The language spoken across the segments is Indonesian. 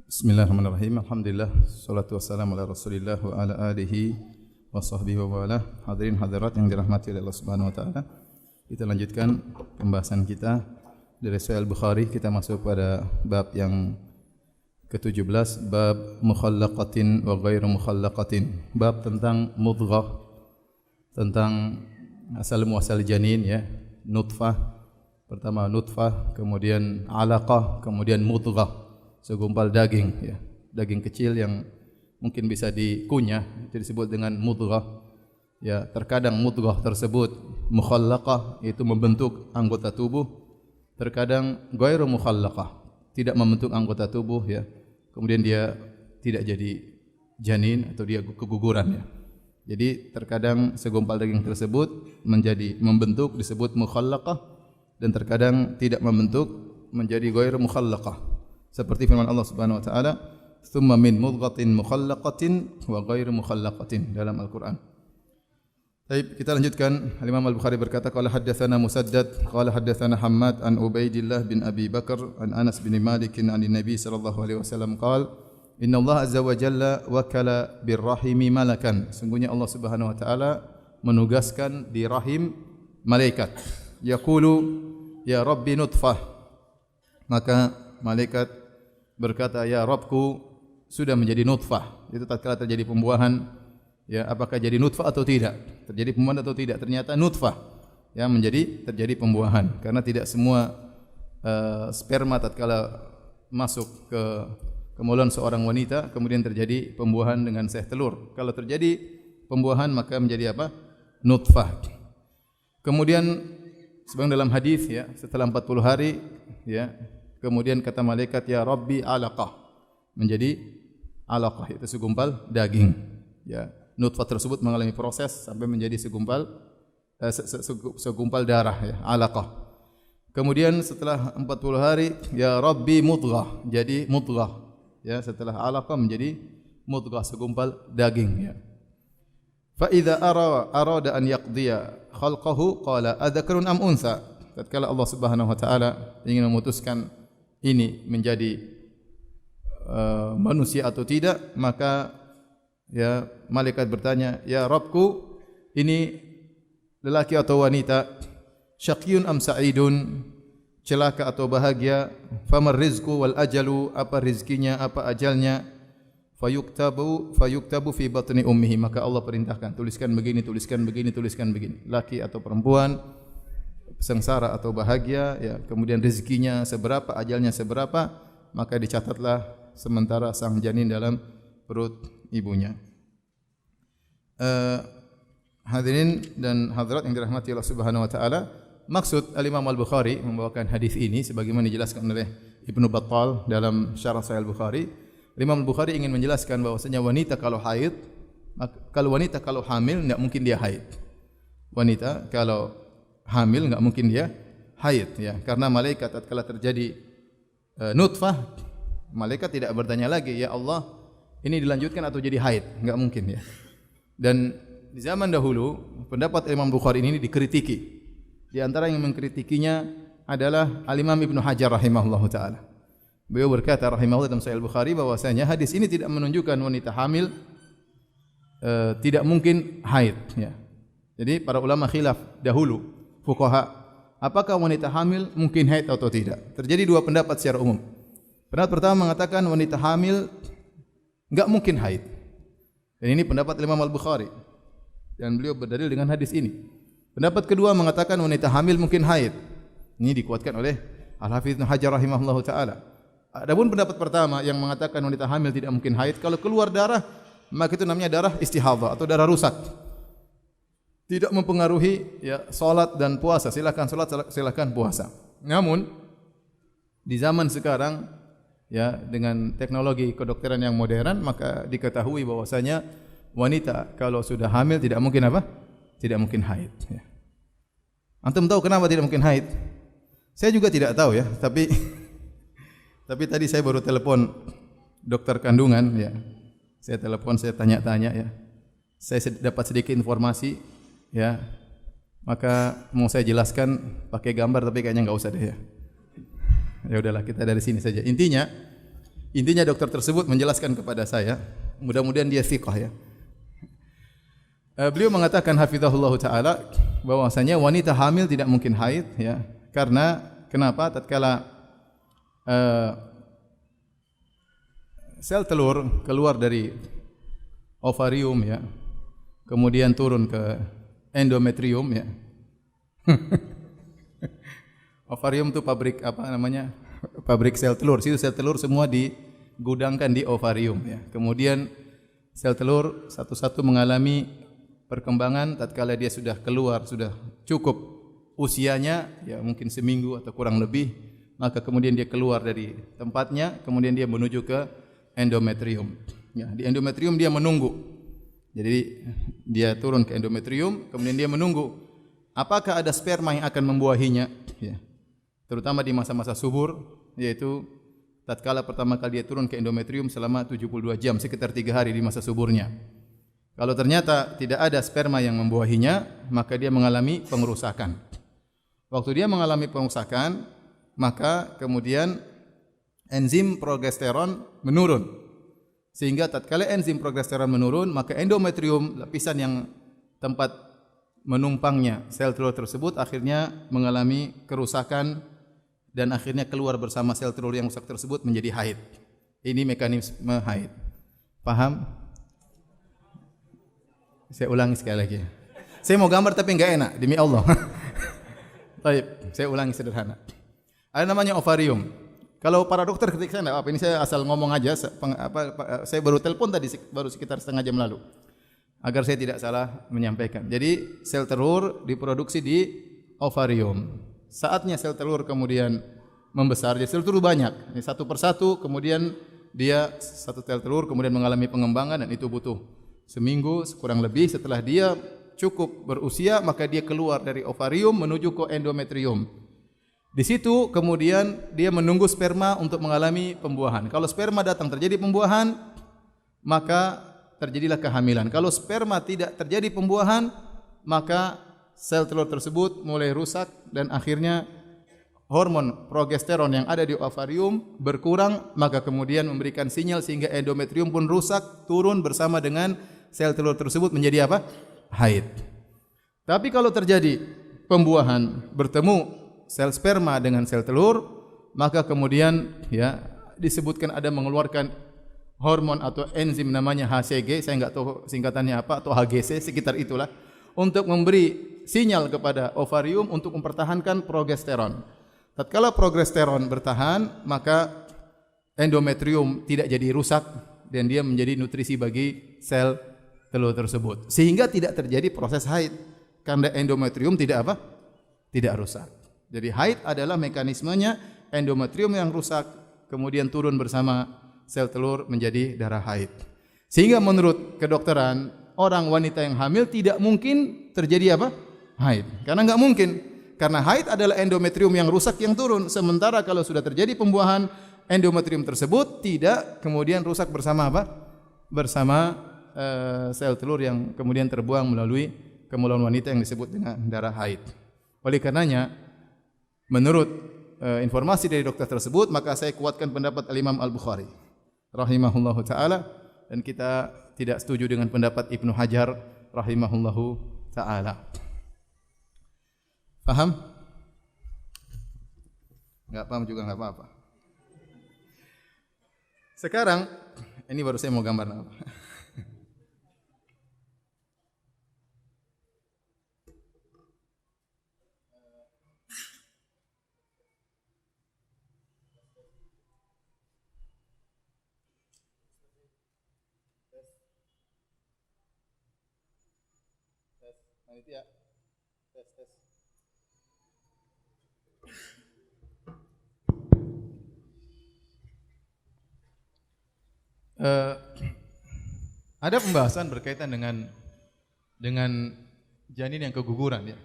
Bismillahirrahmanirrahim. Alhamdulillah, salatu wassalamu ala Rasulillah wa ala alihi wa sahbihi wa wala. Hadirin hadirat yang dirahmati oleh Allah Subhanahu wa taala. Kita lanjutkan pembahasan kita dari Sahih Al-Bukhari. Kita masuk pada bab yang ke-17, bab mukhallaqatin wa ghairu mukhallaqatin. Bab tentang mudghah, tentang asal muasal janin ya, nutfah. Pertama nutfah, kemudian alaqah, kemudian mudghah. Segumpal daging ya, daging kecil yang mungkin bisa dikunyah, itu disebut dengan mudghah. Ya, terkadang mudghah tersebut mukhallaqah, itu membentuk anggota tubuh. Terkadang ghairu mukhallaqah, tidak membentuk anggota tubuh ya. Kemudian dia tidak jadi janin atau dia keguguran ya. Jadi terkadang segumpal daging tersebut menjadi membentuk disebut mukhallaqah, dan terkadang tidak membentuk menjadi ghairu mukhallaqah. Seperti firman Allah Subhanahu wa taala, "Tsumma min mudghatin mukhallaqatin wa ghairu mukhallaqatin" dalam Al-Qur'an. Baik, kita lanjutkan. Imam Al-Bukhari berkata, qala haddatsana Musaddad, qala haddatsana Hammad an Ubaidillah bin Abi Bakar an Anas bin Malik an Nabi sallallahu alaihi wasallam qala, "Inna Allah azza wa jalla wakala birrahimi malakan." Sungguhnya Allah Subhanahu wa taala menugaskan di rahim malaikat. Yaqulu, "Ya Rabbi nutfah." Maka malaikat berkata, "Ya Rabbku, sudah menjadi nutfah." Itu tatkala terjadi pembuahan, ya, apakah jadi nutfah atau tidak? Terjadi pembuahan atau tidak? Ternyata nutfah, ya, terjadi pembuahan. Karena tidak semua sperma tatkala masuk ke mulut seorang wanita kemudian terjadi pembuahan dengan seh telur. Kalau terjadi pembuahan maka menjadi apa? Nutfah. Kemudian sebagaimana dalam hadis ya, setelah 40 hari ya, kemudian kata malaikat, "Ya Rabbi alaqah." Menjadi alaqah, itu segumpal daging. Ya, nutfah tersebut mengalami proses sampai menjadi segumpal darah ya, alaqah. Kemudian setelah 40 hari, "Ya Rabbi mudghah." Jadi mudghah. Ya, setelah alaqah menjadi mudghah, segumpal daging ya. Fa idza arada an yaqdiya khalqahu qala adzakarun am unsa. Tatkala Allah Subhanahu wa taala ingin memutuskan ini menjadi manusia atau tidak, maka ya malaikat bertanya, "Ya Rabbku, ini lelaki atau wanita? Syaqiyun am sa'idun? Celaka atau bahagia? Famar rizqu wal ajalu? Apa rizkinya, apa ajalnya?" Fayuktabu fi batni ummihi. Maka Allah perintahkan, tuliskan begini, tuliskan begini, tuliskan begini. Laki atau perempuan, sengsara atau bahagia ya, kemudian rezekinya seberapa, ajalnya seberapa, maka dicatatlah sementara sang janin dalam perut ibunya. Hadirin dan hadirat yang dirahmati Allah Subhanahu wa taala, maksud Al-Imam Al-Bukhari membawakan hadis ini sebagaimana dijelaskan oleh Ibnu Battal dalam Syarah Sahih Al-Bukhari. Imam Al-Bukhari ingin menjelaskan bahwasanya wanita kalau haid, kalau wanita kalau hamil enggak mungkin dia haid. Wanita kalau hamil enggak mungkin dia haid ya, karena malaikat tatkala terjadi nutfah, malaikat tidak bertanya lagi, "Ya Allah, ini dilanjutkan atau jadi haid?" Enggak mungkin ya. Dan di zaman dahulu pendapat Imam Bukhari ini dikritiki. Di antara yang mengkritikinya adalah Al-Imam Ibnu Hajar rahimahullahu taala. Beliau berkata rahimahullah dalam Sahih Al-Bukhari bahwasanya hadis ini tidak menunjukkan wanita hamil tidak mungkin haid ya. Jadi para ulama khilaf dahulu, fuqaha, apakah wanita hamil mungkin haid atau tidak? Terjadi dua pendapat secara umum. Pendapat pertama mengatakan wanita hamil enggak mungkin haid. Dan ini pendapat Imam Al-Bukhari. Dan beliau berdalil dengan hadis ini. Pendapat kedua mengatakan wanita hamil mungkin haid. Ini dikuatkan oleh Al-Hafidz Ibnu Hajar rahimahullahu taala. Adapun pendapat pertama yang mengatakan wanita hamil tidak mungkin haid, kalau keluar darah maka itu namanya darah istihadhah atau darah rusak. Tidak mempengaruhi ya salat dan puasa. Silakan salat, silakan puasa. Namun di zaman sekarang ya, dengan teknologi kedokteran yang modern, maka diketahui bahwasanya wanita kalau sudah hamil tidak mungkin apa? Tidak mungkin haid ya. Antum tahu kenapa tidak mungkin haid? Saya juga tidak tahu ya, tapi tadi saya baru telepon dokter kandungan ya. Saya telepon, saya tanya-tanya ya. Saya dapat sedikit informasi ya. Maka mau saya jelaskan pakai gambar, tapi kayaknya enggak usah deh ya. Ya udahlah, kita dari sini saja. Intinya Intinya dokter tersebut menjelaskan kepada saya, mudah-mudahan dia thiqah ya. Beliau mengatakan hafizahullah taala bahwasanya wanita hamil tidak mungkin haid ya. Karena kenapa? Tatkala sel telur keluar dari ovarium ya, kemudian turun ke endometrium ya. Ovarium itu pabrik apa namanya? Pabrik sel telur. Situ sel telur semua digudangkan di ovarium ya. Kemudian sel telur satu-satu mengalami perkembangan tatkala dia sudah keluar, sudah cukup usianya ya mungkin seminggu atau kurang lebih, maka kemudian dia keluar dari tempatnya, kemudian dia menuju ke endometrium. Ya, di endometrium dia menunggu. Jadi dia turun ke endometrium, kemudian dia menunggu apakah ada sperma yang akan membuahinya ya. Terutama di masa-masa subur, yaitu tatkala pertama kali dia turun ke endometrium selama 72 jam, sekitar 3 hari di masa suburnya. Kalau ternyata tidak ada sperma yang membuahinya, maka dia mengalami pengerusakan. Waktu dia mengalami pengerusakan, maka kemudian enzim progesteron menurun. Sehingga tatkala enzim progesteron menurun, maka endometrium, lapisan yang tempat menumpangnya sel telur tersebut akhirnya mengalami kerusakan dan akhirnya keluar bersama sel telur yang rusak tersebut menjadi haid. Ini mekanisme haid. Paham? Saya ulangi sekali lagi. Saya mau gambar tapi enggak enak demi Allah. Baik, saya ulangi sederhana. Ada namanya ovarium. Kalau para dokter ketika saya enggak apa, ini saya asal ngomong aja. Saya baru telepon tadi baru sekitar setengah jam lalu. Agar saya tidak salah menyampaikan. Jadi sel telur diproduksi di ovarium. Saatnya sel telur kemudian membesar, jadi sel telur banyak. Ini satu persatu, kemudian dia satu sel telur kemudian mengalami pengembangan dan itu butuh seminggu kurang lebih. Setelah dia cukup berusia, maka dia keluar dari ovarium menuju ke endometrium. Di situ kemudian dia menunggu sperma untuk mengalami pembuahan. Kalau sperma datang terjadi pembuahan, maka terjadilah kehamilan. Kalau sperma tidak terjadi pembuahan, maka sel telur tersebut mulai rusak dan akhirnya hormon progesteron yang ada di ovarium berkurang, maka kemudian memberikan sinyal sehingga endometrium pun rusak, turun bersama dengan sel telur tersebut menjadi apa? Haid. Tapi kalau terjadi pembuahan, bertemu sel sperma dengan sel telur, maka kemudian ya disebutkan ada mengeluarkan hormon atau enzim namanya HCG, saya enggak tahu singkatannya apa, atau HGC, sekitar itulah, untuk memberi sinyal kepada ovarium untuk mempertahankan progesteron. Tatkala progesteron bertahan, maka endometrium tidak jadi rusak dan dia menjadi nutrisi bagi sel telur tersebut. Sehingga tidak terjadi proses haid karena endometrium tidak apa? Tidak rusak. Jadi haid adalah mekanismenya endometrium yang rusak kemudian turun bersama sel telur menjadi darah haid. Sehingga menurut kedokteran, orang wanita yang hamil tidak mungkin terjadi apa? Haid. Karena enggak mungkin. Karena haid adalah endometrium yang rusak yang turun. Sementara kalau sudah terjadi pembuahan, endometrium tersebut tidak kemudian rusak bersama apa? Bersama sel telur yang kemudian terbuang melalui kemaluan wanita yang disebut dengan darah haid. Oleh karenanya, menurut informasi dari dokter tersebut, maka saya kuatkan pendapat Al-Imam Al-Bukhari rahimahullahu taala, dan kita tidak setuju dengan pendapat Ibnu Hajar rahimahullahu taala. Paham? Enggak paham juga enggak apa-apa. Sekarang ini baru saya mau gambar apa? Panitia. Tes. Ada pembahasan berkaitan dengan janin yang keguguran ya.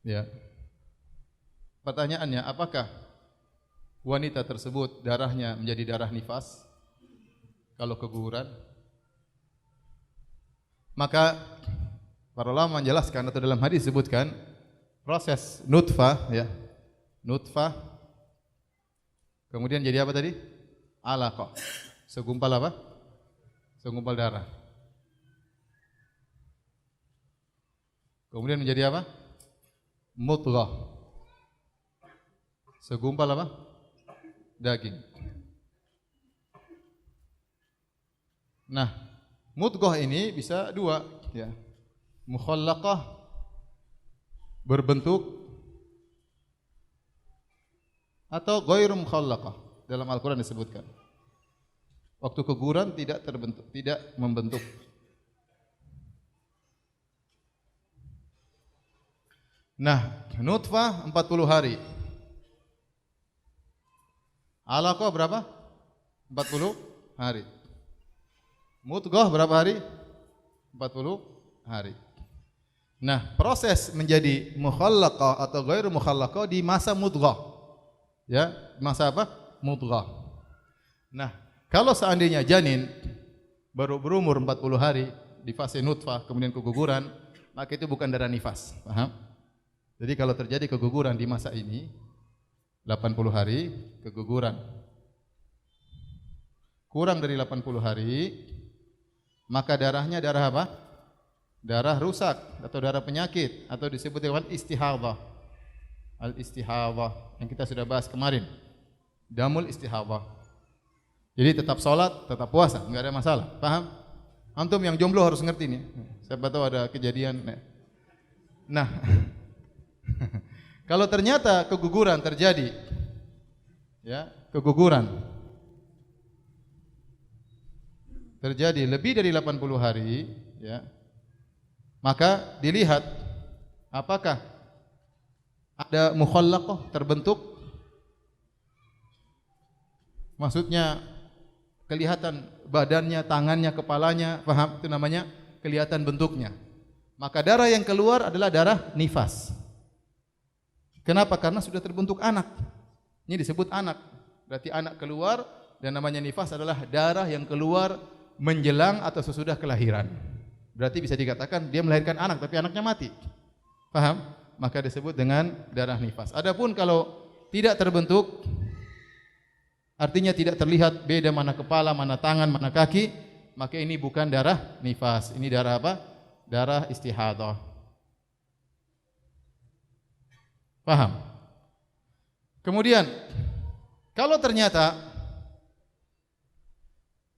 Ya. Pertanyaannya, apakah wanita tersebut darahnya menjadi darah nifas kalau keguguran? Maka Para ulama menjelaskan atau dalam hadis disebutkan proses nutfah ya. Nutfah kemudian jadi apa tadi? Alaqah. Segumpal apa? Segumpal darah. Kemudian menjadi apa? Mudghah. Segumpal apa? Daging. Nah, mudghah ini bisa dua ya. Mukhallaqah berbentuk atau ghairu mukhallaqah. Dalam Al-Qur'an disebutkan. Waktu keguguran tidak terbentuk, tidak membentuk. Nah, nutfah 40 hari. Alaqah berapa? 40 hari. Mudghah berapa hari? 40 hari. Nah, proses menjadi mukhallaqah atau ghairu mukhallaqah di masa mudghah. Ya, masa apa? Mudghah. Nah, kalau seandainya janin baru berumur 40 hari di fase nutfah kemudian keguguran, maka itu bukan darah nifas. Paham? Jadi kalau terjadi keguguran di masa ini 80 hari keguguran kurang dari 80 hari, maka darahnya darah apa? Darah rusak atau darah penyakit atau disebut dengan istihadhah. Al-istihadhah yang kita sudah bahas kemarin. Damul istihadhah. Jadi tetap sholat, tetap puasa, enggak ada masalah. Paham? Antum yang jomblo harus ngerti nih. Siapa tahu ada kejadian. Nah, kalau ternyata keguguran terjadi, ya, keguguran terjadi lebih dari 80 hari, ya, maka dilihat apakah ada mukhallaqah terbentuk, maksudnya kelihatan badannya, tangannya, kepalanya, paham? Itu namanya kelihatan bentuknya. Maka darah yang keluar adalah darah nifas. Kenapa? Karena sudah terbentuk anak. Ini disebut anak. Berarti anak keluar dan namanya nifas adalah darah yang keluar menjelang atau sesudah kelahiran. Berarti bisa dikatakan dia melahirkan anak tapi anaknya mati. Paham? Maka disebut dengan darah nifas. Adapun kalau tidak terbentuk, artinya tidak terlihat beda mana kepala, mana tangan, mana kaki, maka ini bukan darah nifas. Ini darah apa? Darah istihadhah. Paham? Kemudian kalau ternyata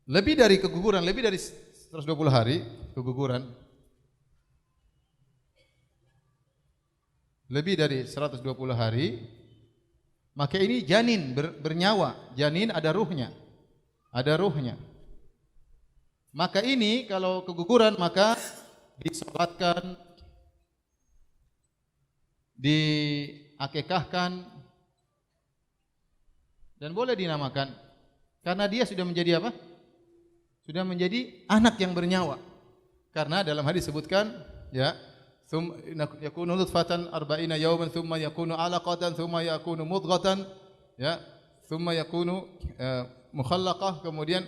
lebih dari keguguran, lebih dari 120 hari keguguran, lebih dari 120 hari, maka ini janin bernyawa. Janin ada ruhnya. Ada ruhnya. Maka ini kalau keguguran maka disolatkan, diakikahkan, dan boleh dinamakan karena dia sudah menjadi apa? Sudah menjadi anak yang bernyawa. Karena dalam hadis disebutkan, ya, yakunu nutfatan 40 yawman thumma yakunu 'alaqatan thumma yakunu mudghatan, ya, thumma yakunu mukhallaqah, kemudian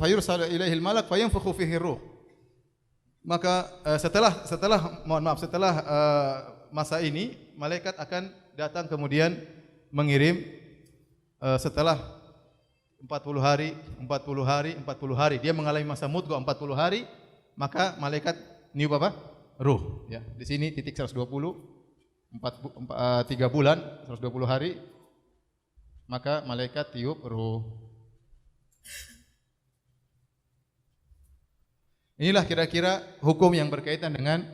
fayursalu ilaihi al-malak fayanfukhu fihi ruh. Maka setelah masa ini malaikat akan datang kemudian mengirim setelah 40 hari, 40 hari, 40 hari dia mengalami masa mudghah 40 hari, maka malaikat niup apa? Ruh, ya. Di sini titik 120 3 bulan, 120 hari, maka malaikat tiup ruh. Inilah kira-kira hukum yang berkaitan dengan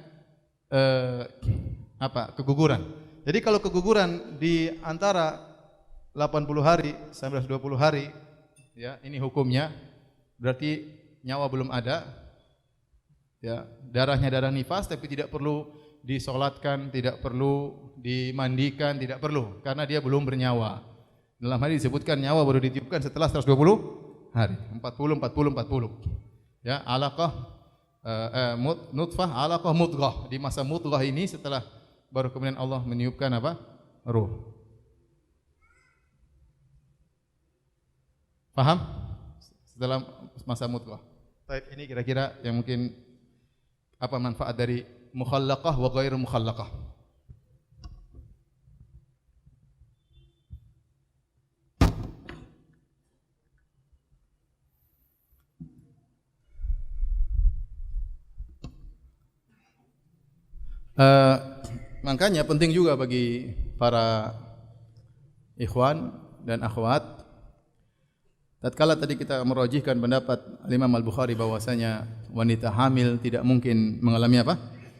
keguguran. Jadi kalau keguguran di antara 80 hari sampai 120 hari, ya, ini hukumnya berarti nyawa belum ada, ya, darahnya darah nifas tapi tidak perlu disolatkan, tidak perlu dimandikan, tidak perlu karena dia belum bernyawa. Dalam hadis disebutkan nyawa baru ditiupkan setelah 120 hari, 40. Ya, alaqah nutfah, alaqah, mudghah. Di masa mudghah ini setelah baru kemudian Allah meniupkan apa? Ruh. Paham? Setelah masa mudghah. Baik, ini kira-kira yang mungkin Apa manfaat dari mukhallaqah wa ghairu mukhallaqah? Makanya penting juga bagi para ikhwan dan akhwat, tatkala tadi kita merajihkan pendapat Imam Al-Bukhari bahwasanya wanita hamil tidak mungkin mengalami apa?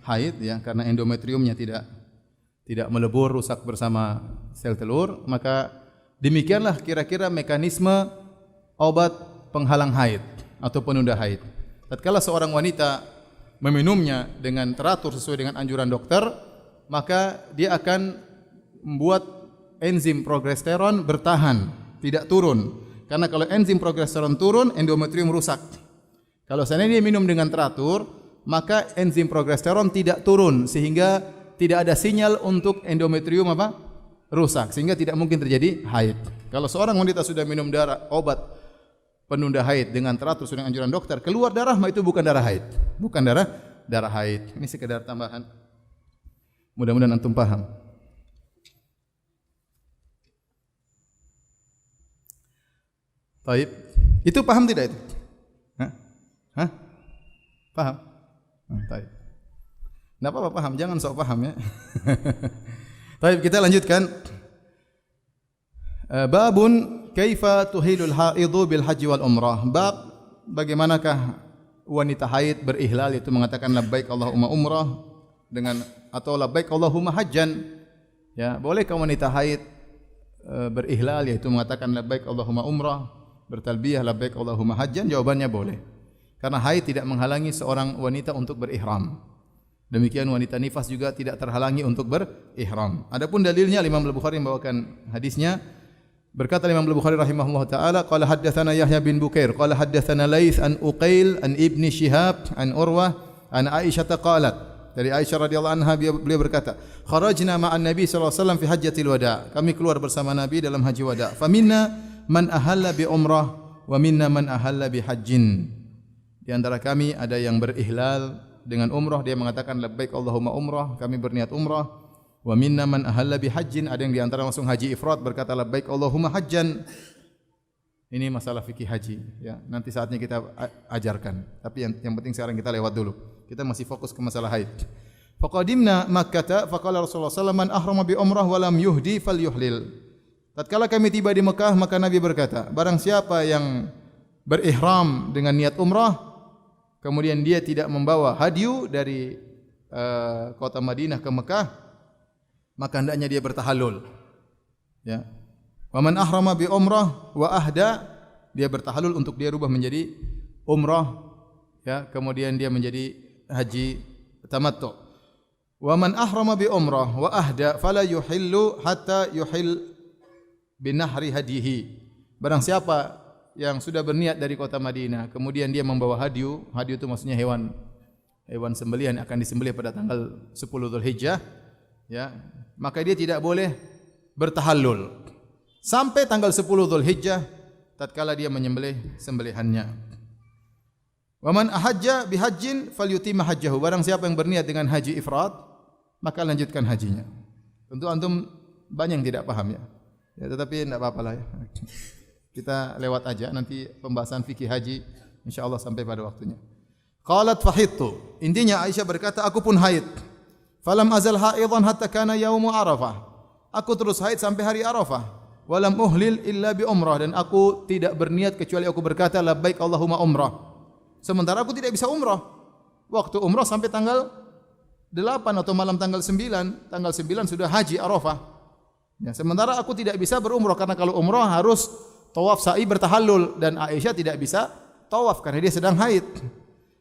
Haid, ya, karena endometriumnya tidak melebur, rusak bersama sel telur, maka demikianlah kira-kira mekanisme obat penghalang haid atau penunda haid. Tatkala seorang wanita meminumnya dengan teratur sesuai dengan anjuran dokter, maka dia akan membuat enzim progesteron bertahan, tidak turun. Karena kalau enzim progesteron turun, endometrium rusak. Kalau seandainya dia minum dengan teratur, maka enzim progesteron tidak turun sehingga tidak ada sinyal untuk endometrium apa? Rusak, sehingga tidak mungkin terjadi haid. Kalau seorang wanita sudah minum obat penunda haid dengan teratur sesuai dengan anjuran dokter, keluar darah, mah itu bukan darah haid. Bukan darah haid. Ini sekedar tambahan. Mudah-mudahan antum paham. Baik. Itu paham tidak itu? Hah? Paham? Baik. Enggak apa-apa paham, jangan sok paham ya. Baik, kita lanjutkan. Babun kaifa tuhilul haidu bil haji wal umrah. Bab bagaimanakah wanita haid berihlal, yaitu mengatakan labbaik Allahumma umrah dengan atau labbaik Allahumma hajjan. Ya, bolehkah wanita haid berihlal, yaitu mengatakan labbaik Allahumma umrah, bertalbiyah labbaik Allahumma hajjan? Jawabannya boleh. Karena haid tidak menghalangi seorang wanita untuk berihram. Demikian wanita nifas juga tidak terhalangi untuk berihram. Adapun dalilnya, Imam Al-Bukhari membawakan hadisnya. Berkata Imam Al-Bukhari rahimahullah taala, qala haddatsana Yahya bin Bukair, qala haddatsana Laits an Uqail an Ibni Shihab an Urwah an Aisyah qalat. Dari Aisyah radhiyallahu anha beliau berkata, kharajna ma'an Nabi sallallahu alaihi wasallam fi hajjatil wada. Kami keluar bersama Nabi dalam haji wada. Faminna man ahalla bi umrah wa minna man ahalla bi hajjin. Di antara kami ada yang berihlal dengan umrah, dia mengatakan labbaik Allahumma umrah, kami berniat umrah. Wa minna man ahalla bi hajjin, ada yang di antara langsung haji ifrad berkata labbaik Allahumma hajjan. Ini masalah fikih haji, ya. Nanti saatnya kita ajarkan. Tapi yang penting sekarang kita lewat dulu. Kita masih fokus ke masalah haid. Faqadimna Makkah, faqala Rasulullah sallallahu alaihi wasallam man ahrama bi umrah wa lam yuhdi falyuhlil. Tatkala kami tiba di Mekah, maka Nabi berkata, barang siapa yang berihram dengan niat umrah, kemudian dia tidak membawa hadyu dari kota Madinah ke Mekah, maka hendaknya dia bertahallul. Ya. Wa man ahrama bi umrah wa ahda, dia bertahallul untuk dia rubah menjadi umrah, ya, kemudian dia menjadi haji tamattu. Wa man ahrama bi umrah wa ahda fala yuhillu hatta yuhil bi nahri hadihi. Barang siapa yang sudah berniat dari kota Madinah, kemudian dia membawa hadyu, hadyu itu maksudnya hewan sembelihan yang akan disembelih pada tanggal 10 Dzulhijjah, ya, maka dia tidak boleh bertahallul sampai tanggal 10 Dzulhijjah tatkala dia menyembelih sembelihannya. Wa man ahajja bi hajjin falyutimma hajjahu. Barang siapa yang berniat dengan haji ifrad, maka lanjutkan hajinya. Tentu antum banyak yang tidak paham ya. Ya, tetapi tidak apa-apa lah ya. Kita lewat aja, nanti pembahasan fikih haji insyaallah sampai pada waktunya. Qalat fahidtu. Intinya Aisyah berkata, aku pun haid. Falam azal haidan hatta kana yaumu Arafah. Aku terus haid sampai hari Arafah. Walam uhlil illa bi umrah, dan aku tidak berniat kecuali aku berkata labbaik Allahumma umrah. Sementara aku tidak bisa umrah. Waktu umrah sampai tanggal 8 atau malam tanggal 9. Tanggal 9 sudah haji Arafah. Ya, sementara aku tidak bisa berumrah karena kalau umrah harus tawaf sa'i bertahallul, dan Aisyah tidak bisa tawaf karena dia sedang haid.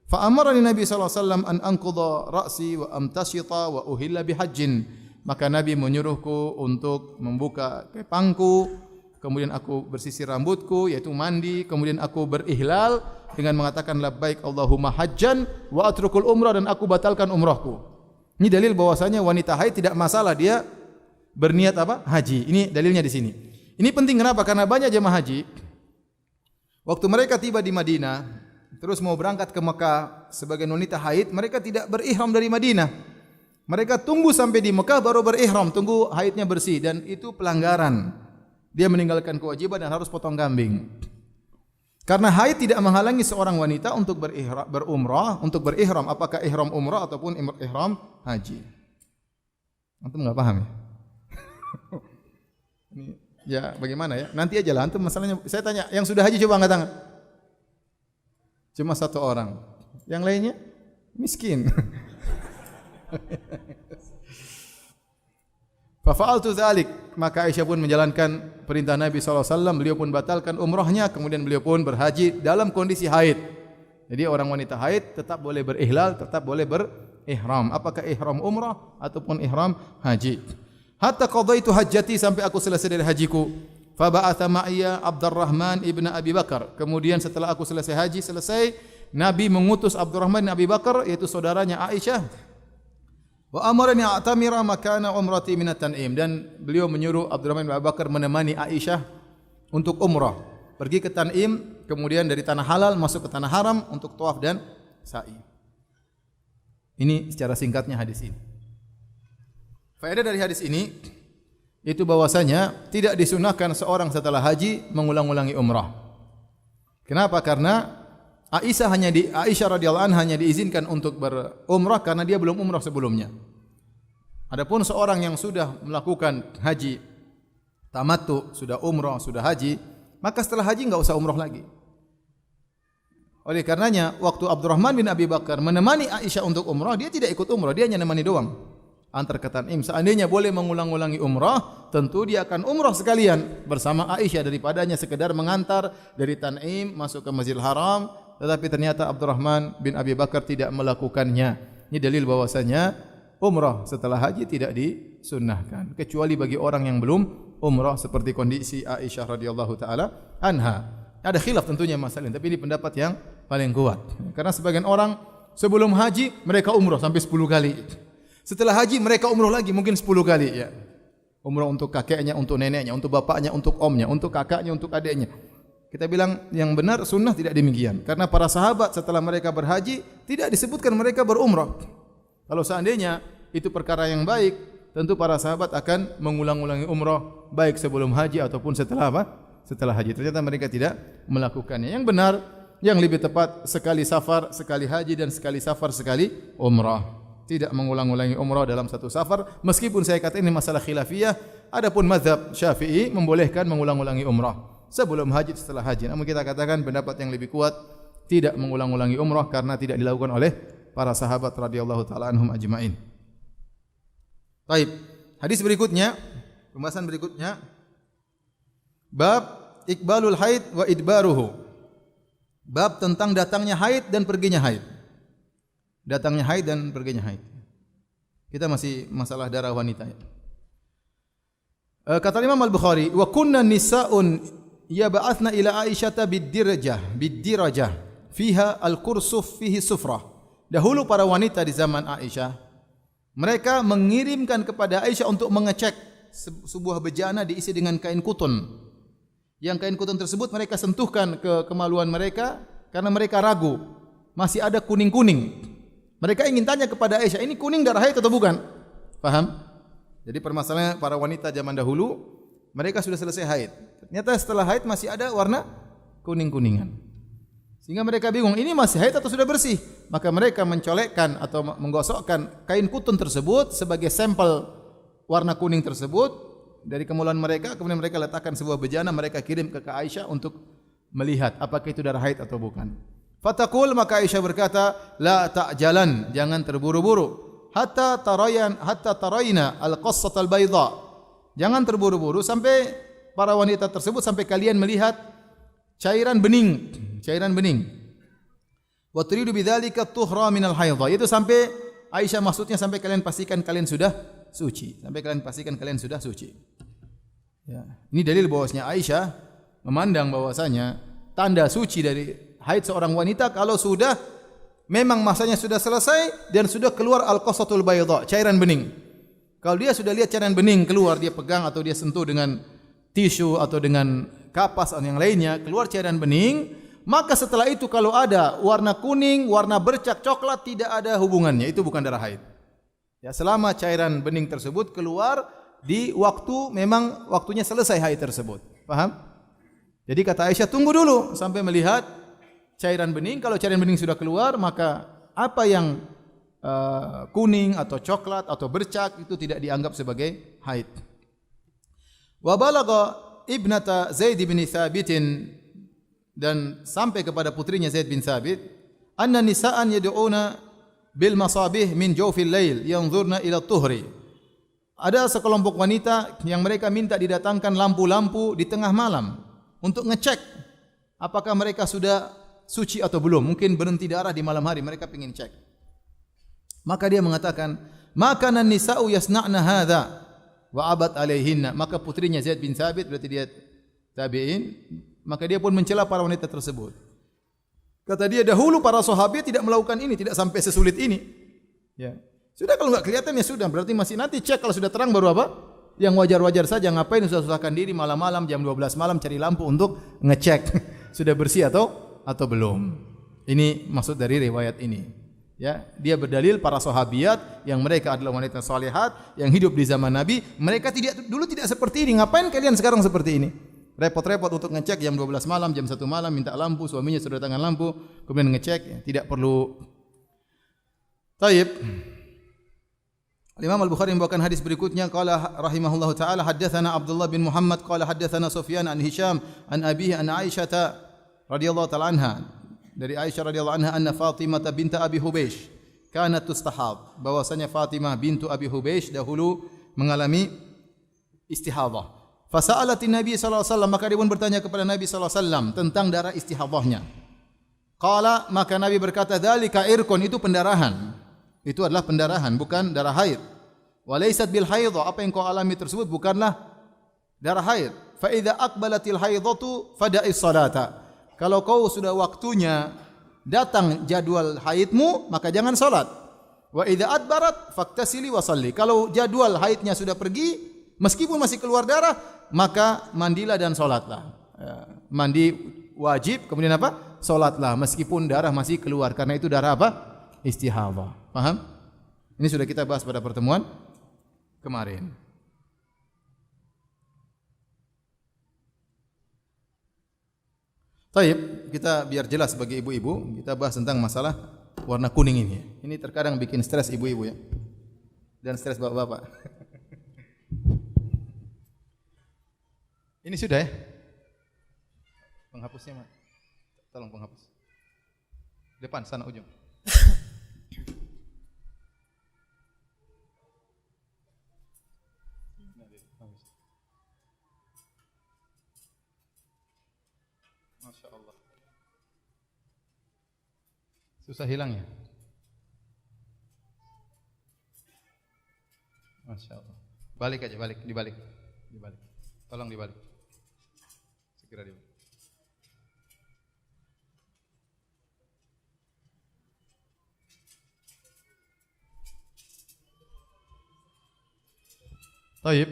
Fa amarani Nabi sallallahu alaihi wasallam an anqudha ra'si wa amtashita wa uhilla bihajjin. Maka Nabi menyuruhku untuk membuka kepangku, kemudian aku bersisir rambutku, yaitu mandi, kemudian aku berihlal dengan mengatakan labbaik Allahumma hajjan wa atrukul umrah, dan aku batalkan umrahku. Ini dalil bahwasanya wanita haid tidak masalah dia berniat apa? Haji. Ini dalilnya di sini. Ini penting kenapa? Karena banyak jemaah haji waktu mereka tiba di Madinah, terus mau berangkat ke Mekah sebagai wanita haid, mereka tidak berihram dari Madinah. Mereka tunggu sampai di Mekah baru berihram, tunggu haidnya bersih, dan itu pelanggaran. Dia meninggalkan kewajiban dan harus potong kambing. Karena haid tidak menghalangi seorang wanita untuk berumrah, untuk berihram, apakah ihram umrah ataupun ihram haji. Antum enggak paham ya? Ini ya bagaimana ya? Nanti aja lah antum masalahnya. Saya tanya, yang sudah haji coba angkat tangan. Cuma satu orang. Yang lainnya miskin. Fafa'altu dzalik, maka Aisyah pun menjalankan perintah Nabi SAW. Beliau pun batalkan umrahnya, kemudian beliau pun berhaji dalam kondisi haid. Jadi orang wanita haid tetap boleh berihlal, tetap boleh berihram. Apakah ihram umrah ataupun ihram haji. Hatta qadaitu hajjati, sampai aku selesai dari hajiku. Fa ba'atha ma'iya Abdurrahman ibn Abi Bakar. Kemudian setelah aku selesai haji, Nabi mengutus Abdurrahman bin Abi Bakar, yaitu saudaranya Aisyah. Wa amarani a'tamira makana umrati minat Tan'im, dan beliau menyuruh Abdurrahman bin Abi Bakar menemani Aisyah untuk umrah. Pergi ke Tan'im, kemudian dari tanah halal masuk ke tanah haram untuk tawaf dan sa'i. Ini secara singkatnya hadis ini. Faedah dari hadis ini itu bahwasanya tidak disunahkan seorang setelah haji mengulang-ulangi umrah. Kenapa? Karena Aisyah radhiyallahu anha hanya diizinkan untuk berumrah karena dia belum umrah sebelumnya. Adapun seorang yang sudah melakukan haji tamattu, sudah umrah, sudah haji, maka setelah haji enggak usah umrah lagi. Oleh karenanya, waktu Abdurrahman bin Abi Bakar menemani Aisyah untuk umrah, dia tidak ikut umrah, dia hanya menemani doang. Antar ke Tan'im. Seandainya boleh mengulang-ulangi umrah, tentu dia akan umrah sekalian bersama Aisyah daripadanya sekedar mengantar dari Tan'im masuk ke Masjidil Haram. Tetapi ternyata Abdurrahman bin Abi Bakar tidak melakukannya. Ini dalil bahwasanya umrah setelah haji tidak disunnahkan kecuali bagi orang yang belum umrah, seperti kondisi Aisyah radhiyallahu taala anha. Ada khilaf tentunya masalah ini, tapi ini pendapat yang paling kuat. Karena sebagian orang sebelum haji mereka umrah sampai 10 kali. Setelah haji mereka umrah lagi mungkin 10 kali ya. Umrah untuk kakeknya, untuk neneknya, untuk bapaknya, untuk omnya, untuk kakaknya, untuk adiknya. Kita bilang yang benar sunnah tidak demikian. Karena para sahabat setelah mereka berhaji tidak disebutkan mereka berumrah. Kalau seandainya itu perkara yang baik, tentu para sahabat akan mengulang-ulangi umrah baik sebelum haji ataupun setelah apa? Setelah haji. Ternyata mereka tidak melakukannya. Yang benar, yang lebih tepat sekali safar, sekali haji, dan sekali safar, sekali umrah. Tidak mengulang-ulangi umrah dalam satu safar. Meskipun saya kata ini masalah khilafiyah, adapun mazhab Syafi'i membolehkan mengulang-ulangi umrah sebelum haji, setelah haji. Namun kita katakan pendapat yang lebih kuat tidak mengulang-ulangi umrah karena tidak dilakukan oleh para sahabat radhiyallahu taala anhum ajmain. Baik, hadis berikutnya, pembahasan berikutnya, bab iqbalul haid wa idbaruhu. Bab tentang datangnya haid dan perginya haid. Datangnya haid dan perginya haid. Kita masih masalah darah wanita. Kata Imam Al-Bukhari, wa kunna nisa'un yab'athna ila Aisyata bid-dirajah fiha al-kursuf fihi sufrah. Dahulu para wanita di zaman Aisyah, mereka mengirimkan kepada Aisyah untuk mengecek sebuah bejana diisi dengan kain kutun. Yang kain kutun tersebut mereka sentuhkan ke kemaluan mereka karena mereka ragu masih ada kuning-kuning. Mereka ingin tanya kepada Aisyah, ini kuning darah haid atau bukan? Paham? Jadi permasalahan para wanita zaman dahulu, mereka sudah selesai haid. Ternyata setelah haid masih ada warna kuning-kuningan. Sehingga mereka bingung, ini masih haid atau sudah bersih? Maka mereka mencolekkan atau menggosokkan kain kutun tersebut sebagai sampel warna kuning tersebut dari kemaluan mereka. Kemudian mereka letakkan sebuah bejana, mereka kirim ke Aisyah untuk melihat apakah itu darah haid atau bukan. Fataqul, maka Aisyah berkata, la ta'jalan, jangan terburu-buru. Hatta tarayna al-qassat al-bayda. Jangan terburu-buru sampai para wanita tersebut, sampai kalian melihat cairan bening. Wa turidu bidzalika tuhra min al-haidha. Itu sampai Aisyah maksudnya sampai kalian pastikan kalian sudah suci. Sampai kalian pastikan kalian sudah suci. Ya. Ini dalil bahwasanya Aisyah memandang bahwasanya tanda suci dari haid seorang wanita kalau sudah memang masanya sudah selesai dan sudah keluar al-qassatul bayda, cairan bening. Kalau dia sudah lihat cairan bening keluar, dia pegang atau dia sentuh dengan tisu atau dengan kapas atau yang lainnya, keluar cairan bening, Maka setelah itu kalau ada warna kuning, warna bercak coklat, tidak ada hubungannya, itu bukan darah haid. Ya, selama cairan bening tersebut keluar di waktu memang waktunya selesai haid tersebut. Paham? Jadi kata Aisyah, tunggu dulu sampai melihat cairan bening. Kalau cairan bening sudah keluar, maka apa yang kuning atau coklat atau bercak itu tidak dianggap sebagai haid. Wa balagha ibnata Zaid bin Thabit, dan sampai kepada putrinya Zaid bin Thabit, anna nisaan yad'una bil masabih min jawfil lail yanzurna ila tuhri. Ada sekelompok wanita yang mereka minta didatangkan lampu-lampu di tengah malam untuk ngecek apakah mereka sudah suci atau belum. Mungkin berhenti darah di malam hari, mereka ingin cek. Maka dia mengatakan, maka nisa'u yasna'na hadza wa abad alaihinna. Maka putrinya Zaid bin Thabit, berarti dia tabi'in, maka dia pun mencela para wanita tersebut. Kata dia, dahulu para sahabat tidak melakukan ini, tidak sampai sesulit ini. Ya. Sudah, kalau enggak kelihatan ya sudah, berarti masih nanti cek kalau sudah terang baru apa? Yang wajar-wajar saja, ngapain susah-susahkan diri malam-malam jam 12 malam cari lampu untuk ngecek sudah bersih atau belum. Ini maksud dari riwayat ini. Ya, dia berdalil para sahabiat yang mereka adalah wanita salihat yang hidup di zaman Nabi, mereka dulu tidak seperti ini. Ngapain kalian sekarang seperti ini? Repot-repot untuk ngecek jam 12 malam, jam 1 malam minta lampu, suaminya sudah datangkan lampu, kemudian ngecek, ya, tidak perlu. Taib. Imam Al-Bukhari membawakan hadis berikutnya, qala rahimahullahu taala haddatsana Abdullah bin Muhammad qala haddatsana Sufyan an Hisham an abihi an Aisyah radhiyallahu taala anha. Dari Aisyah radhiyallahu anha anna Fatimah binti Abi Hubeish kanat tustahab, bahwasanya Fatimah bintu Abi Hubeish dahulu mengalami istihadhah. Fasa'alatin Nabi sallallahu alaihi wasallam, maka dia pun bertanya kepada Nabi sallallahu alaihi wasallam tentang darah istihadhahnya. Qala, maka Nabi berkata, dzalika irqun, itu pendarahan. Itu adalah pendarahan, bukan darah haid. Wa laysat bil haidha, apa yang kau alami tersebut bukanlah darah haid. Fa idza aqbalatil haidatu fada'is salata. Kalau kau sudah waktunya datang jadwal haidmu, maka jangan salat. Wa idza adbarat faktasili wa salli. Kalau jadwal haidnya sudah pergi, meskipun masih keluar darah, maka mandilah dan salatlah. Mandi wajib, kemudian apa? Salatlah meskipun darah masih keluar, karena itu darah apa? Istihadhah. Paham? Ini sudah kita bahas pada pertemuan kemarin. Taib, kita biar jelas bagi ibu-ibu, kita bahas tentang masalah warna kuning ini. Ini terkadang bikin stres ibu-ibu ya. Dan stres bapak-bapak. Ini sudah ya? Penghapusnya, Mak. Tolong penghapus. Depan sana ujung. Masya Allah. Susah hilangnya. Masya Allah. Balik aja, dibalik. Tolong dibalik. Segera dibalik. Taib.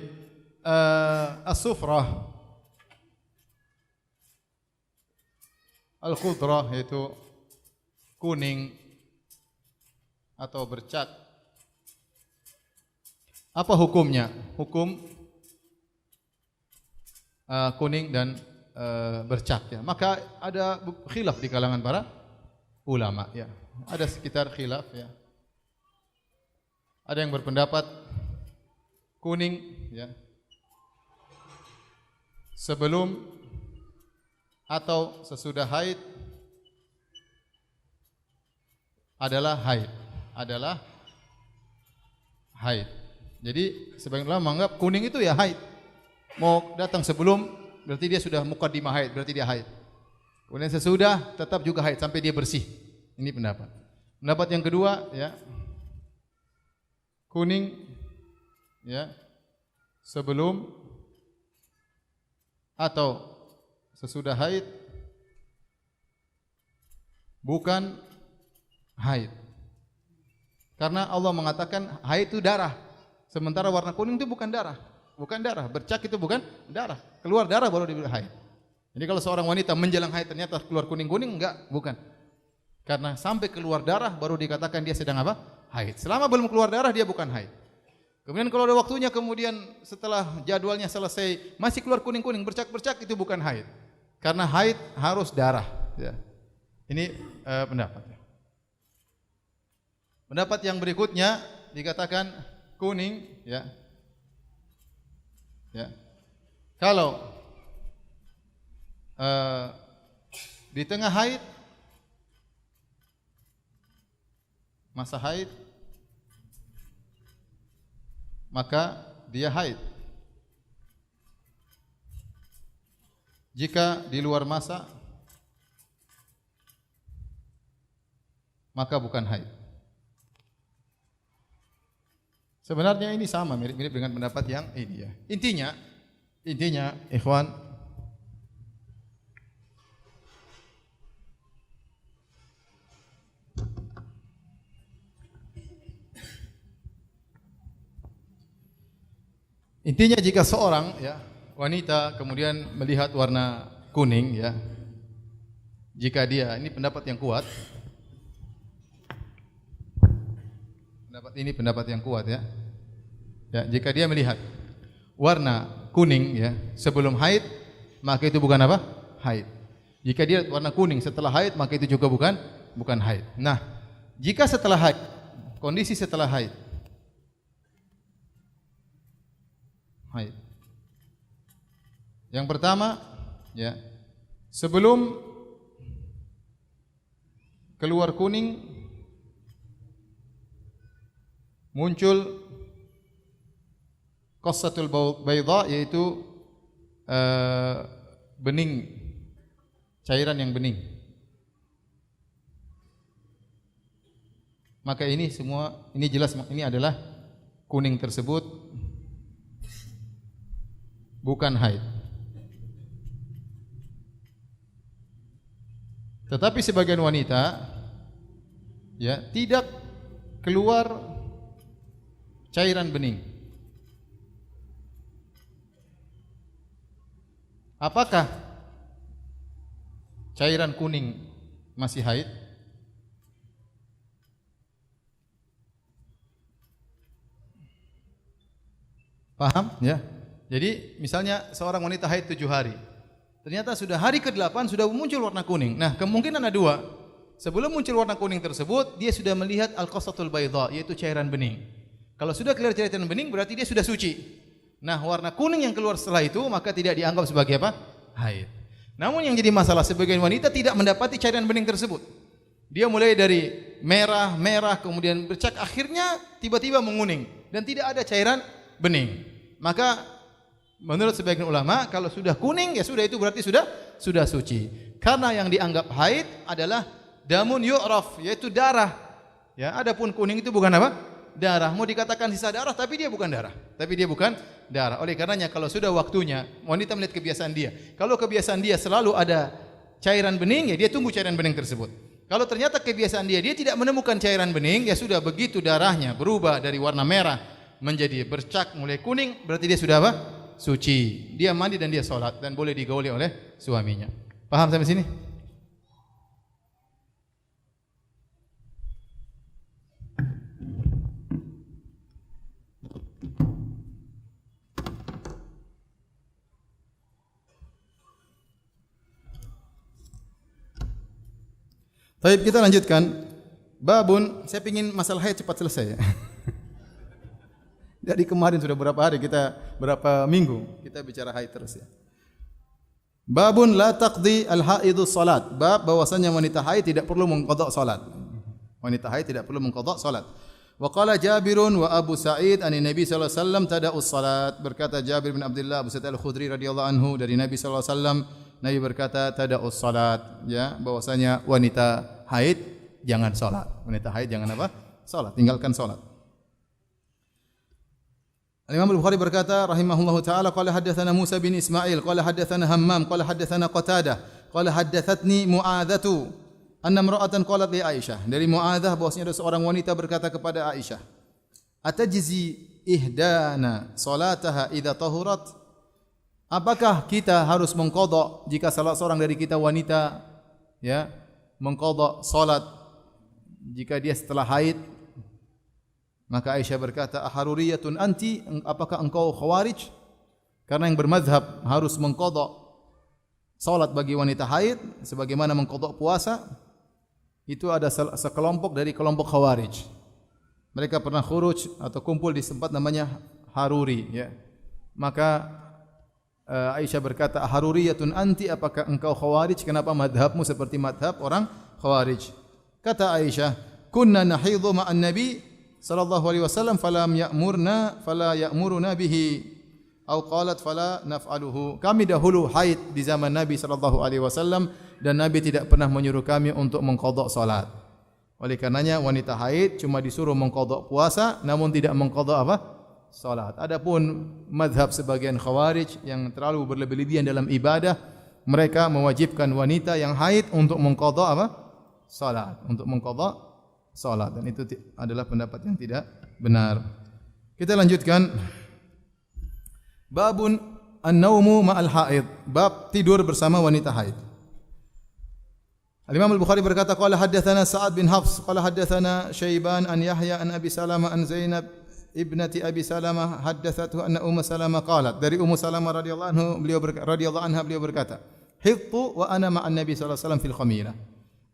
As-sufrah al-khudrah, yaitu kuning atau bercak. Apa hukumnya? Hukum kuning dan bercak ya. Maka ada khilaf di kalangan para ulama ya. Ada sekitar khilaf ya. Ada yang berpendapat kuning ya sebelum atau sesudah haid adalah haid. Jadi sebagian ulama menganggap kuning itu ya haid. Mau datang sebelum berarti dia sudah muqaddimah haid, berarti dia haid. Kemudian sesudah tetap juga haid sampai dia bersih. Ini pendapat. Pendapat yang kedua ya, kuning ya sebelum atau sesudah haid bukan haid. Karena Allah mengatakan haid itu darah. Sementara warna kuning itu bukan darah. Bercak itu bukan darah. Keluar darah baru dibilang haid. Jadi kalau seorang wanita menjelang haid ternyata keluar kuning-kuning, enggak, bukan. Karena sampai keluar darah baru dikatakan dia sedang apa? Haid. Selama belum keluar darah dia bukan haid. Kemudian kalau ada waktunya, kemudian setelah jadwalnya selesai masih keluar kuning-kuning, bercak-bercak, itu bukan haid. Karena haid harus darah. Ya. Ini pendapat. Pendapat yang berikutnya dikatakan kuning, ya. Ya. Kalau di tengah haid, masa haid, maka dia haid. Jika di luar masa, maka bukan haid. Sebenarnya ini sama, mirip-mirip dengan pendapat yang ini ya. Intinya, ikhwan, jika seorang ya wanita kemudian melihat warna kuning ya, jika dia, ini pendapat yang kuat. Pendapat yang kuat ya. Ya, jika dia melihat warna kuning ya sebelum haid, maka itu bukan apa? Haid. Jika dia warna kuning setelah haid, maka itu juga bukan haid. Nah, jika setelah haid, kondisi setelah haid, yang pertama, ya, sebelum keluar kuning muncul qassatul baydha, yaitu bening, cairan yang bening. Maka ini semua, ini jelas, ini adalah kuning tersebut bukan haid. Tetapi sebagian wanita ya tidak keluar cairan bening. Apakah cairan kuning masih haid? Paham ya? Jadi misalnya seorang wanita haid 7 hari, ternyata sudah hari ke-8 sudah muncul warna kuning. Nah, kemungkinan ada dua. Sebelum muncul warna kuning tersebut, dia sudah melihat al-qassatul baydha, yaitu cairan bening. Kalau sudah keluar cairan bening, berarti dia sudah suci. Nah, warna kuning yang keluar setelah itu maka tidak dianggap sebagai apa? Haid. Namun yang jadi masalah, sebagian wanita tidak mendapati cairan bening tersebut. Dia mulai dari merah, kemudian bercak, akhirnya tiba-tiba menguning dan tidak ada cairan bening. Maka menurut sebagian ulama, kalau sudah kuning ya sudah, itu berarti sudah suci. Karena yang dianggap haid adalah damun yu'raf, yaitu darah. Ya, adapun kuning itu bukan apa? Darah. Mau dikatakan sisa darah, tapi dia bukan darah. Oleh karenanya kalau sudah waktunya, wanita melihat kebiasaan dia. Kalau kebiasaan dia selalu ada cairan bening, ya dia tunggu cairan bening tersebut. Kalau ternyata kebiasaan dia tidak menemukan cairan bening, ya sudah, begitu darahnya berubah dari warna merah menjadi bercak mulai kuning, berarti dia sudah apa? Suci. Dia mandi dan dia sholat dan boleh digauli oleh suaminya. Paham sampai sini? Baik, kita lanjutkan. Babun, saya ingin masalah haid cepat selesai ya. Jadi kemarin sudah berapa minggu kita bicara haid terus ya. Babun la taqdi al-haidu salat. Bab bahwasanya wanita haid tidak perlu mengqadha salat. Wanita haid tidak perlu mengqadha salat. Wa qala Jabirun wa Abu Sa'id an Nabi sallallahu alaihi wasallam tada'us salat. Berkata Jabir bin Abdullah Abu Sa'id Al-Khudri radhiyallahu anhu dari Nabi sallallahu alaihi wasallam, Nabi berkata tada'us salat, ya, bahwasanya wanita haid jangan salat. Wanita haid jangan apa? Salat, tinggalkan salat. Al-Imam Al-Bukhari berkata rahimahullahu taala, qala haddatsana Musa bin Ismail, qala haddatsana Hammam, qala haddatsana Qatadah, qala haddatsatsni Mu'adzatu anna imra'atan qalat li Aisyah. Dari Mu'adzah bahwasanya ada seorang wanita berkata kepada Aisyah, atajzi ihdana salataha idza tahurat? apakah kita harus mengqadha jika salah seorang dari kita wanita ya mengqadha salat jika dia setelah haid? Maka Aisyah berkata, "Aharuriyatun anti? Apakah engkau khawarij?" Karena yang bermazhab harus mengqadha salat bagi wanita haid sebagaimana mengqadha puasa, itu ada sekelompok dari kelompok khawarij. Mereka pernah khuruj atau kumpul di tempat namanya Haruri ya. Maka Aisyah berkata, "Aharuriyatun anti? Apakah engkau khawarij? Kenapa madhabmu seperti madhab orang khawarij?" Kata Aisyah, "Kunna nahidhu ma'an Nabi sallallahu alaihi wasallam fala ya'muruna bihi atau qalat fala naf'aluhu." Kami dahulu haid di zaman Nabi sallallahu alaihi wasallam dan Nabi tidak pernah menyuruh kami untuk mengqadha salat. Oleh karenanya wanita haid cuma disuruh mengqadha puasa namun tidak mengqadha apa? Salat. Adapun mazhab sebagian khawarij yang terlalu berlebih-lebihan dalam ibadah, mereka mewajibkan wanita yang haid untuk mengqadha apa? Salat, untuk mengqadha salat, dan itu adalah pendapat yang tidak benar. Kita lanjutkan. Babun an-naumu ma'al haid. Bab tidur bersama wanita haid. Al-Imam Al-Bukhari berkata, qala haddatsana Sa'ad bin Hafs, qala haddatsana Syaiban an Yahya an Abi Salamah an Zainab ibnati Abi Salamah haddatsathu anna Ummu Salamah qalat. Dari Ummu Salamah radhiyallahu anha beliau berkata, "Hidtu wa ana ma'an Nabi sallallahu alaihi wasallam fil khamira."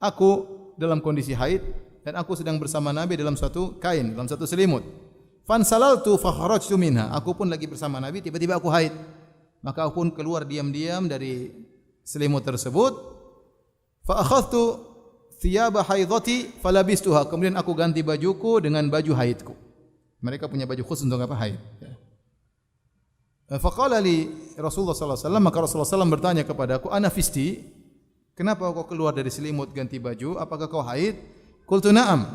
Aku dalam kondisi haid dan aku sedang bersama Nabi dalam satu kain, dalam satu selimut. Fansalaltu fa kharajtu minha. Aku pun lagi bersama Nabi, tiba-tiba aku haid. Maka aku pun keluar diam-diam dari selimut tersebut. Fa akhadtu thiyaba haidati falabistuha. Kemudian aku ganti bajuku dengan baju haidku. Mereka punya baju khusus untuk apa? Haid. Fa qala li Rasulullah sallallahu alaihi wasallam, maka Rasulullah sallallahu alaihi wasallam bertanya kepadaku, "Ana fisti? Kenapa kau keluar dari selimut ganti baju? Apakah kau haid?" Qultu na'am.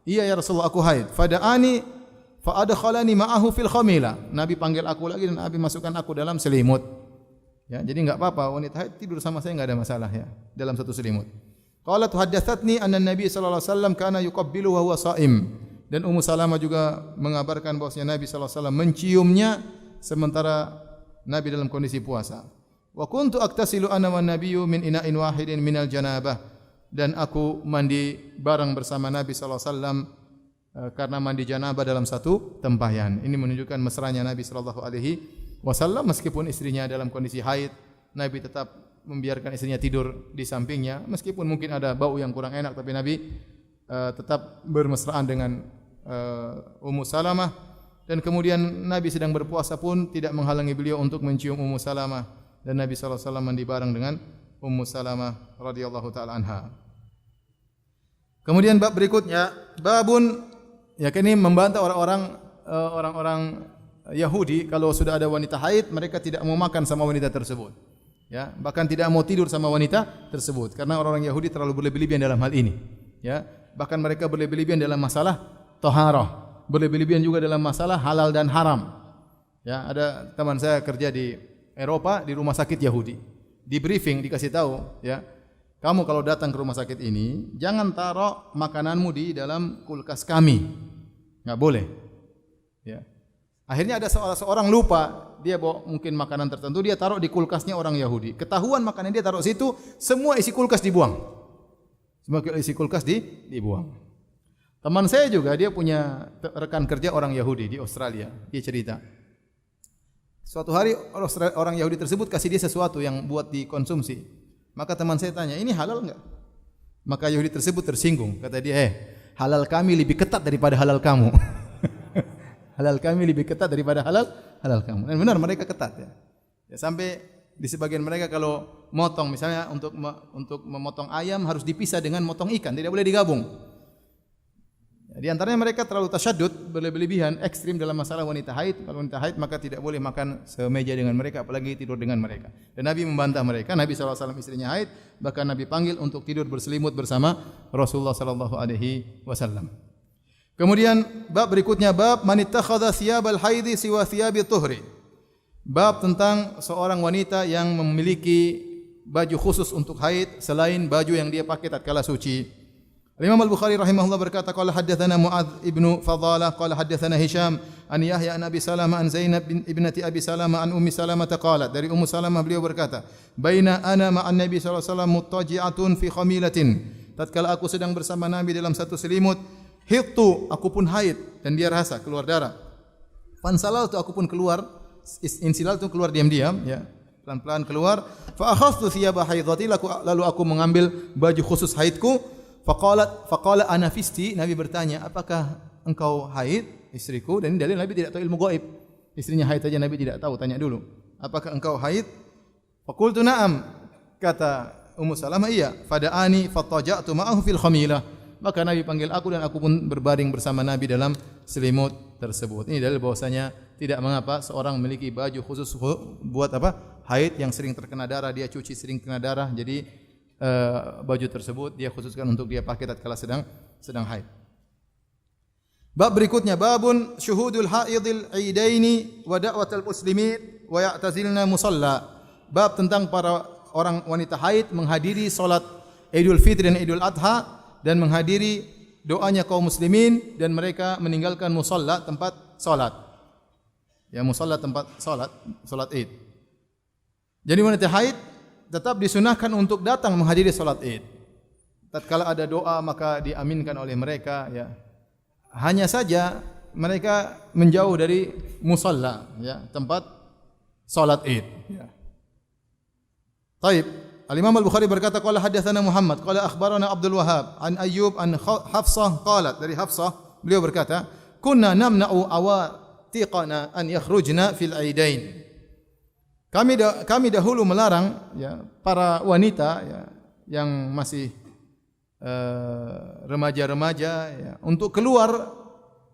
Iya ya Rasulullah, aku haid. Fada'ani fa adkhalani ma'ahu fil khamila. Nabi panggil aku lagi dan Nabi masukkan aku dalam selimut. Ya, jadi enggak apa-apa wanita haid tidur sama saya, enggak ada masalah ya, dalam satu selimut. Qalat haddatsatsni anna Nabi sallallahu alaihi wasallam kana yuqabbilu wa huwa sha'im. Dan Ummu Salamah juga mengabarkan bahwasanya Nabi sallallahu alaihi wasallam menciumnya sementara Nabi dalam kondisi puasa. Wa kuntu aktasilu ana wan nabiyyu min ina'in wahidin minal janabah. Dan aku mandi bareng bersama Nabi sallallahu alaihi wasallam karena mandi janabah dalam satu tempayan. Ini menunjukkan mesranya Nabi sallallahu alaihi wasallam meskipun istrinya dalam kondisi haid, Nabi tetap membiarkan istrinya tidur di sampingnya meskipun mungkin ada bau yang kurang enak, tapi Nabi tetap bermesraan dengan Ummu Salamah. Dan kemudian Nabi sedang berpuasa pun tidak menghalangi beliau untuk mencium Ummu Salamah, dan Nabi sallallahu alaihi wasallam mandi bareng dengan Ummu Salamah radhiyallahu taala anha. Kemudian bab berikutnya, babun, ya ini membantah orang-orang Yahudi kalau sudah ada wanita haid mereka tidak mau makan sama wanita tersebut. Ya, bahkan tidak mau tidur sama wanita tersebut karena orang-orang Yahudi terlalu berlebih-lebihan dalam hal ini. Ya, bahkan mereka berlebih-lebihan dalam masalah taharah, berlebih-lebihan juga dalam masalah halal dan haram. Ya, ada teman saya kerja di Eropa di rumah sakit Yahudi. Di briefing dikasih tahu, ya. Kamu kalau datang ke rumah sakit ini, jangan taruh makananmu di dalam kulkas kami. Enggak boleh. Ya. Akhirnya ada seorang lupa, dia bawa mungkin makanan tertentu, dia taruh di kulkasnya orang Yahudi. Ketahuan makanan dia taruh situ, semua isi kulkas dibuang. Semua isi kulkas dibuang. Teman saya juga, dia punya rekan kerja orang Yahudi di Australia. Dia cerita. Suatu hari orang Yahudi tersebut kasih dia sesuatu yang buat dikonsumsi. Maka teman saya tanya, ini halal enggak? Maka Yahudi tersebut tersinggung. Kata dia, halal kami lebih ketat daripada halal kamu. Halal kami lebih ketat daripada halal kamu. Dan benar mereka ketat ya. Ya sampai di sebagian mereka kalau motong misalnya untuk memotong ayam harus dipisah dengan motong ikan, tidak boleh digabung. Di antaranya mereka terlalu tasyaddud, berlebihan, ekstrim dalam masalah wanita haid. Kalau wanita haid maka tidak boleh makan semeja dengan mereka, apalagi tidur dengan mereka. Dan Nabi membantah mereka. Nabi SAW istrinya haid, bahkan Nabi panggil untuk tidur berselimut bersama Rasulullah SAW. Kemudian bab berikutnya, bab man ittakhadha thiyabal haidi siwa thiyabi tuhri. Bab tentang seorang wanita yang memiliki baju khusus untuk haid selain baju yang dia pakai tatkala suci. Imam Al-Bukhari rahimahullah berkata, qala haddatsana Muadz ibnu Fadalah qala haddatsana Hisham an Yahya an Abi Salamah an Zainab ibnati Abi Salamah an Ummi Salamah qalat, dari Ummu Salamah beliau berkata, baina ana ma'an Nabi sallallahu alaihi wasallam muttaji'atun fi khamilatin, tatkala aku sedang bersama Nabi dalam satu selimut, hittu, aku pun haid dan dia rasa keluar darah. Fansalaltu, aku pun keluar, insilal itu keluar diam-diam, ya, pelan-pelan keluar. Fa akhadtu thiyaba haidati, lalu aku mengambil baju khusus haidku. Faqala ana fisti, Nabi bertanya, apakah engkau haid, istriku? Dan ini dalil Nabi tidak tahu ilmu gaib. Istrinya haid saja Nabi tidak tahu, tanya dulu, apakah engkau haid? Faqultu na'am, kata Ummu Salamah, iya. Fada'ani fattaja'tu ma'ahu fil khamilah, maka Nabi panggil aku dan aku pun berbaring bersama Nabi dalam selimut tersebut. Ini dalil bahwasanya tidak mengapa seorang memiliki baju khusus buat apa? Haid, yang sering terkena darah, dia cuci sering kena darah, jadi baju tersebut dia khususkan untuk dia pakai tatkala sedang haid. Bab berikutnya, babun syuhudul haidil idaini wa da'watul muslimin wa ya'tazilna musalla. Bab tentang para orang wanita haid menghadiri salat Idul Fitri dan Idul Adha dan menghadiri doanya kaum muslimin dan mereka meninggalkan musalla, tempat salat. Ya, musalla tempat salat Id. Jadi wanita haid tetap disunahkan untuk datang menghadiri salat Id. Tatkala ada doa maka diaminkan oleh mereka, ya. Hanya saja mereka menjauh dari musalla, ya, tempat salat Id, ya. Taib. Al-Imam Al-Bukhari berkata, qala hadatsana Muhammad, qala akhbarana Abdul Wahhab an Ayyub an Hafsah qalat, dari Hafsah beliau berkata, kunna namna'u awatiqana an yakhrujna fil aidain. Kami dahulu melarang, ya, para wanita, ya, yang masih remaja-remaja, ya, untuk keluar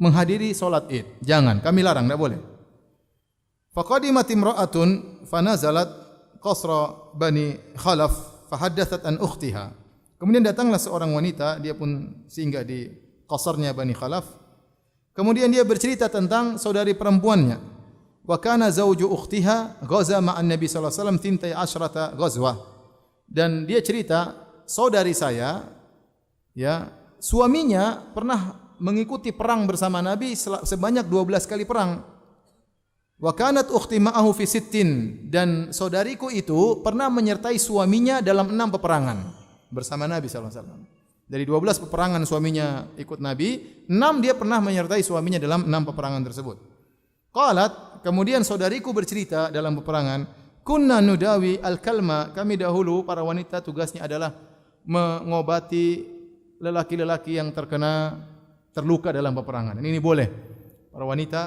menghadiri salat Id. Jangan, kami larang, tidak boleh. Faqadimat imra'atun fanazalat qasra Bani Khalaf fahaddathat an ukhtiha. Kemudian datanglah seorang wanita, dia pun singgah di qasarnya Bani Khalaf. Kemudian dia bercerita tentang saudari perempuannya. Wa kana zawju ukhtiha ghaza ma'an Nabi sallallahu alaihi wasallam 12 ghazwah. Dan dia cerita, saudari saya, ya, suaminya pernah mengikuti perang bersama Nabi sebanyak 12 kali perang. Wa kanat ukhti ma'ahu fi sittin, dan saudariku itu pernah menyertai suaminya dalam 6 peperangan bersama Nabi sallallahu alaihi wasallam. Dari 12 peperangan suaminya ikut Nabi, 6 dia pernah menyertai suaminya dalam 6 peperangan tersebut. Qalat, kemudian saudariku bercerita dalam peperangan, kunna nudawi al-kalma, kami dahulu para wanita tugasnya adalah mengobati lelaki-lelaki yang terluka dalam peperangan. Ini boleh. Para wanita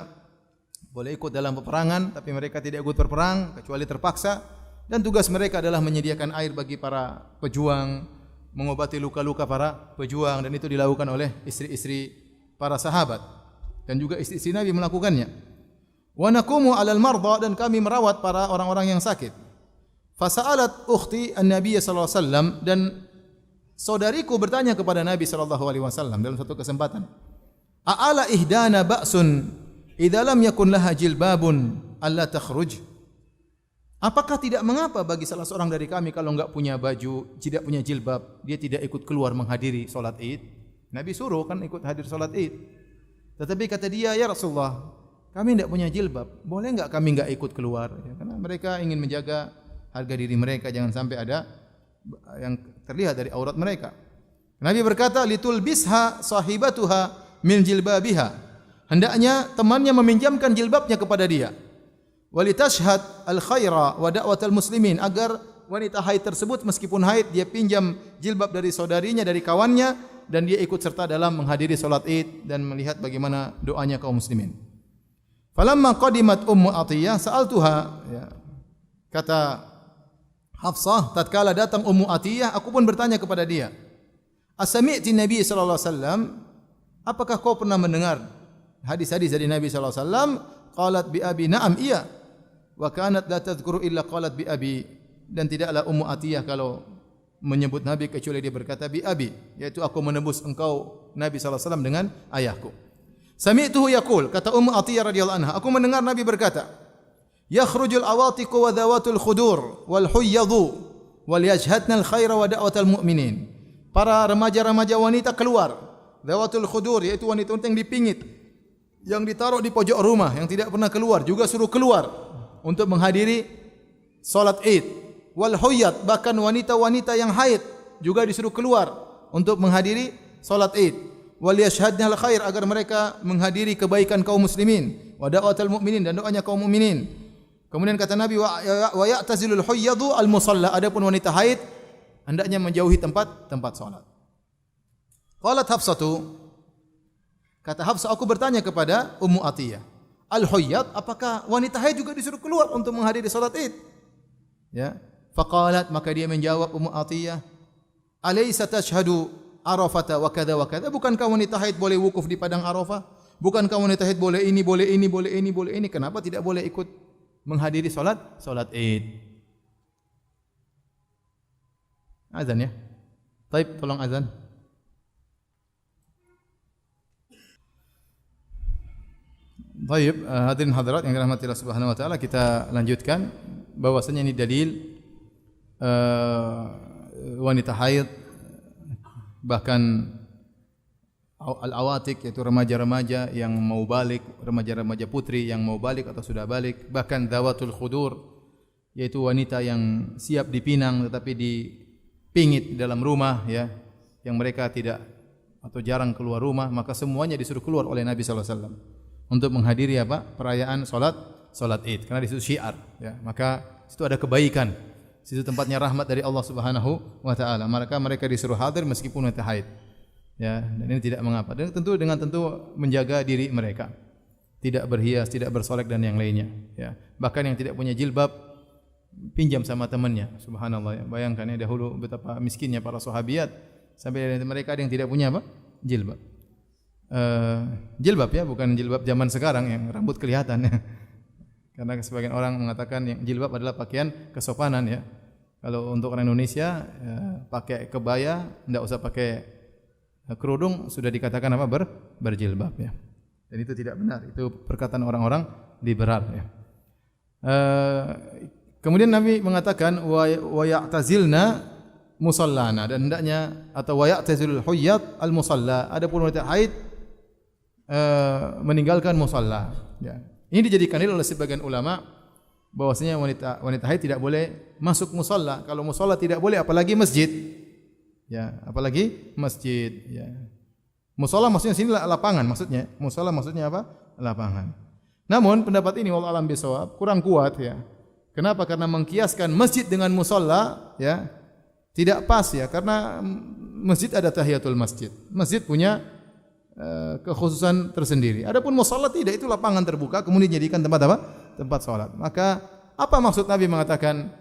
boleh ikut dalam peperangan, tapi mereka tidak ikut berperang kecuali terpaksa, dan tugas mereka adalah menyediakan air bagi para pejuang, mengobati luka-luka para pejuang, dan itu dilakukan oleh istri-istri para sahabat dan juga istri-istri Nabi melakukannya. Wa naqumu 'alal marda, dan kami merawat para orang-orang yang sakit. Fasa'alat ukhti an-nabiy sallallahu alaihi wasallam, dan saudariku bertanya kepada Nabi sallallahu alaihi wasallam dalam satu kesempatan, a'ala ihdana ba'sun idza lam yakun laha jilbabun alla takhruj? Apakah tidak mengapa bagi salah seorang dari kami kalau enggak punya baju, tidak punya jilbab, dia tidak ikut keluar menghadiri salat Id? Nabi suruh kan ikut hadir salat Id. Tetapi kata dia, ya Rasulullah, kami tidak punya jilbab, boleh enggak kami enggak ikut keluar? Ya, karena mereka ingin menjaga harga diri mereka, jangan sampai ada yang terlihat dari aurat mereka. Nabi berkata, litul bisha sahibatuha min jilbabiha, hendaknya temannya meminjamkan jilbabnya kepada dia. Walitashhad al khaira wa da'watal muslimin, agar wanita haid tersebut meskipun haid dia pinjam jilbab dari saudarinya, dari kawannya, dan dia ikut serta dalam menghadiri salat Id dan melihat bagaimana doanya kaum muslimin. Falamma qadimat Ummu Atiyah sa'altuha, ya, kata Hafsah, tatkala datang Ummu Atiyah, aku pun bertanya kepada dia, asami'ti Nabi sallallahu alaihi wasallam, apakah kau pernah mendengar hadis-hadis dari Nabi sallallahu alaihi wasallam? Qalat bi abi, na'am, iya. Wa kanat la tadhkuru illa qalat bi abi, dan tidaklah Ummu Atiyah kalau menyebut Nabi kecuali dia berkata bi abi, yaitu aku menebus engkau Nabi sallallahu alaihi wasallam dengan ayahku. Sami'tuhu yaqul, kata Ummu Atiyah radhiyallahu anha, aku mendengar Nabi berkata, yakhrujul awatiqu wa dhawatul khudur wal huyyadhu wal yajhadna al khaira wa da'watal mu'minin. Para remaja-remaja wanita keluar, dhawatul khudur yaitu wanita yang dipingit, yang ditaruh di pojok rumah, yang tidak pernah keluar, juga suruh keluar untuk menghadiri salat Id. Wal huyat, bahkan wanita-wanita yang haid juga disuruh keluar untuk menghadiri salat Id. Wal yashhadna al khair, agar mereka menghadiri kebaikan kaum muslimin. Wa da'watul mu'minin, dan doanya kaum mukminin. Kemudian kata Nabi, wa ya'tazilul huyyadu al musalla, adapun wanita haid hendaknya menjauhi tempat salat. Qalat Hafsatu, kata Hafsah, aku bertanya kepada Ummu Atiyah, al-huyyat, apakah wanita haid juga disuruh keluar untuk menghadiri salat Id? Ya. Faqalat, maka dia menjawab Ummu Atiyah, alaysa tashhadu Arafata wa kadza wa kadza, bukankah wanita haid boleh wukuf di padang Arafah? Bukankah wanita haid boleh ini, boleh ini, boleh ini, boleh ini? Kenapa tidak boleh ikut menghadiri salat Id? Azan ya. Baik, tolong azan. Baik, hadirin hadirat yang dirahmati Allah Subhanahu wa taala, kita lanjutkan bahwasanya ini dalil wanita haid, bahkan al-awatik, yaitu remaja-remaja yang mau balik, remaja-remaja putri yang mau balik atau sudah balik, bahkan dawatul khudur, yaitu wanita yang siap dipinang tetapi dipingit dalam rumah, ya, yang mereka tidak atau jarang keluar rumah, maka semuanya disuruh keluar oleh Nabi sallallahu alaihi wasallam untuk menghadiri perayaan salat Id, karena di situ syiar, ya, maka situ ada kebaikan, situ tempatnya rahmat dari Allah Subhanahu wa taala, maka mereka disuruh hadir meskipun wanita haid, ya, dan ini tidak mengapa, dan tentu menjaga diri mereka, tidak berhias, tidak bersolek dan yang lainnya, ya. Bahkan yang tidak punya jilbab pinjam sama temannya, subhanallah, ya. Bayangkan ya, dahulu betapa miskinnya para sahabiat, sampai mereka ada yang tidak punya jilbab. Jilbab, ya, bukan jilbab zaman sekarang yang rambut kelihatan, ya. Karena sebagian orang mengatakan yang jilbab adalah pakaian kesopanan, ya. Kalau untuk orang Indonesia, ya, pakai kebaya, tidak usah pakai kerudung, sudah dikatakan berjilbab, ya. Dan itu tidak benar, itu perkataan orang-orang liberal, ya. Kemudian Nabi mengatakan wa ya'tazilna musallana, dan hendaknya, atau wa ya'tazilul huyyat al musalla, adapun wanita haid meninggalkan musalla, ya. Ini dijadikan dalil oleh sebagian ulama bahwasanya wanita haid tidak boleh masuk musalla. Kalau musalla tidak boleh, apalagi masjid, ya, apalagi masjid, ya. Musalla maksudnya sini lapangan, maksudnya musalla maksudnya apa? Lapangan. Namun pendapat ini wallahu alam bisawab kurang kuat, ya. Kenapa? Karena mengkiaskan masjid dengan musalla, ya, tidak pas, ya, karena masjid ada tahiyatul masjid. Masjid punya kekhususan tersendiri. Adapun musalla tidak, itu lapangan terbuka kemudian dijadikan tempat apa? Tempat salat. Maka apa maksud Nabi mengatakan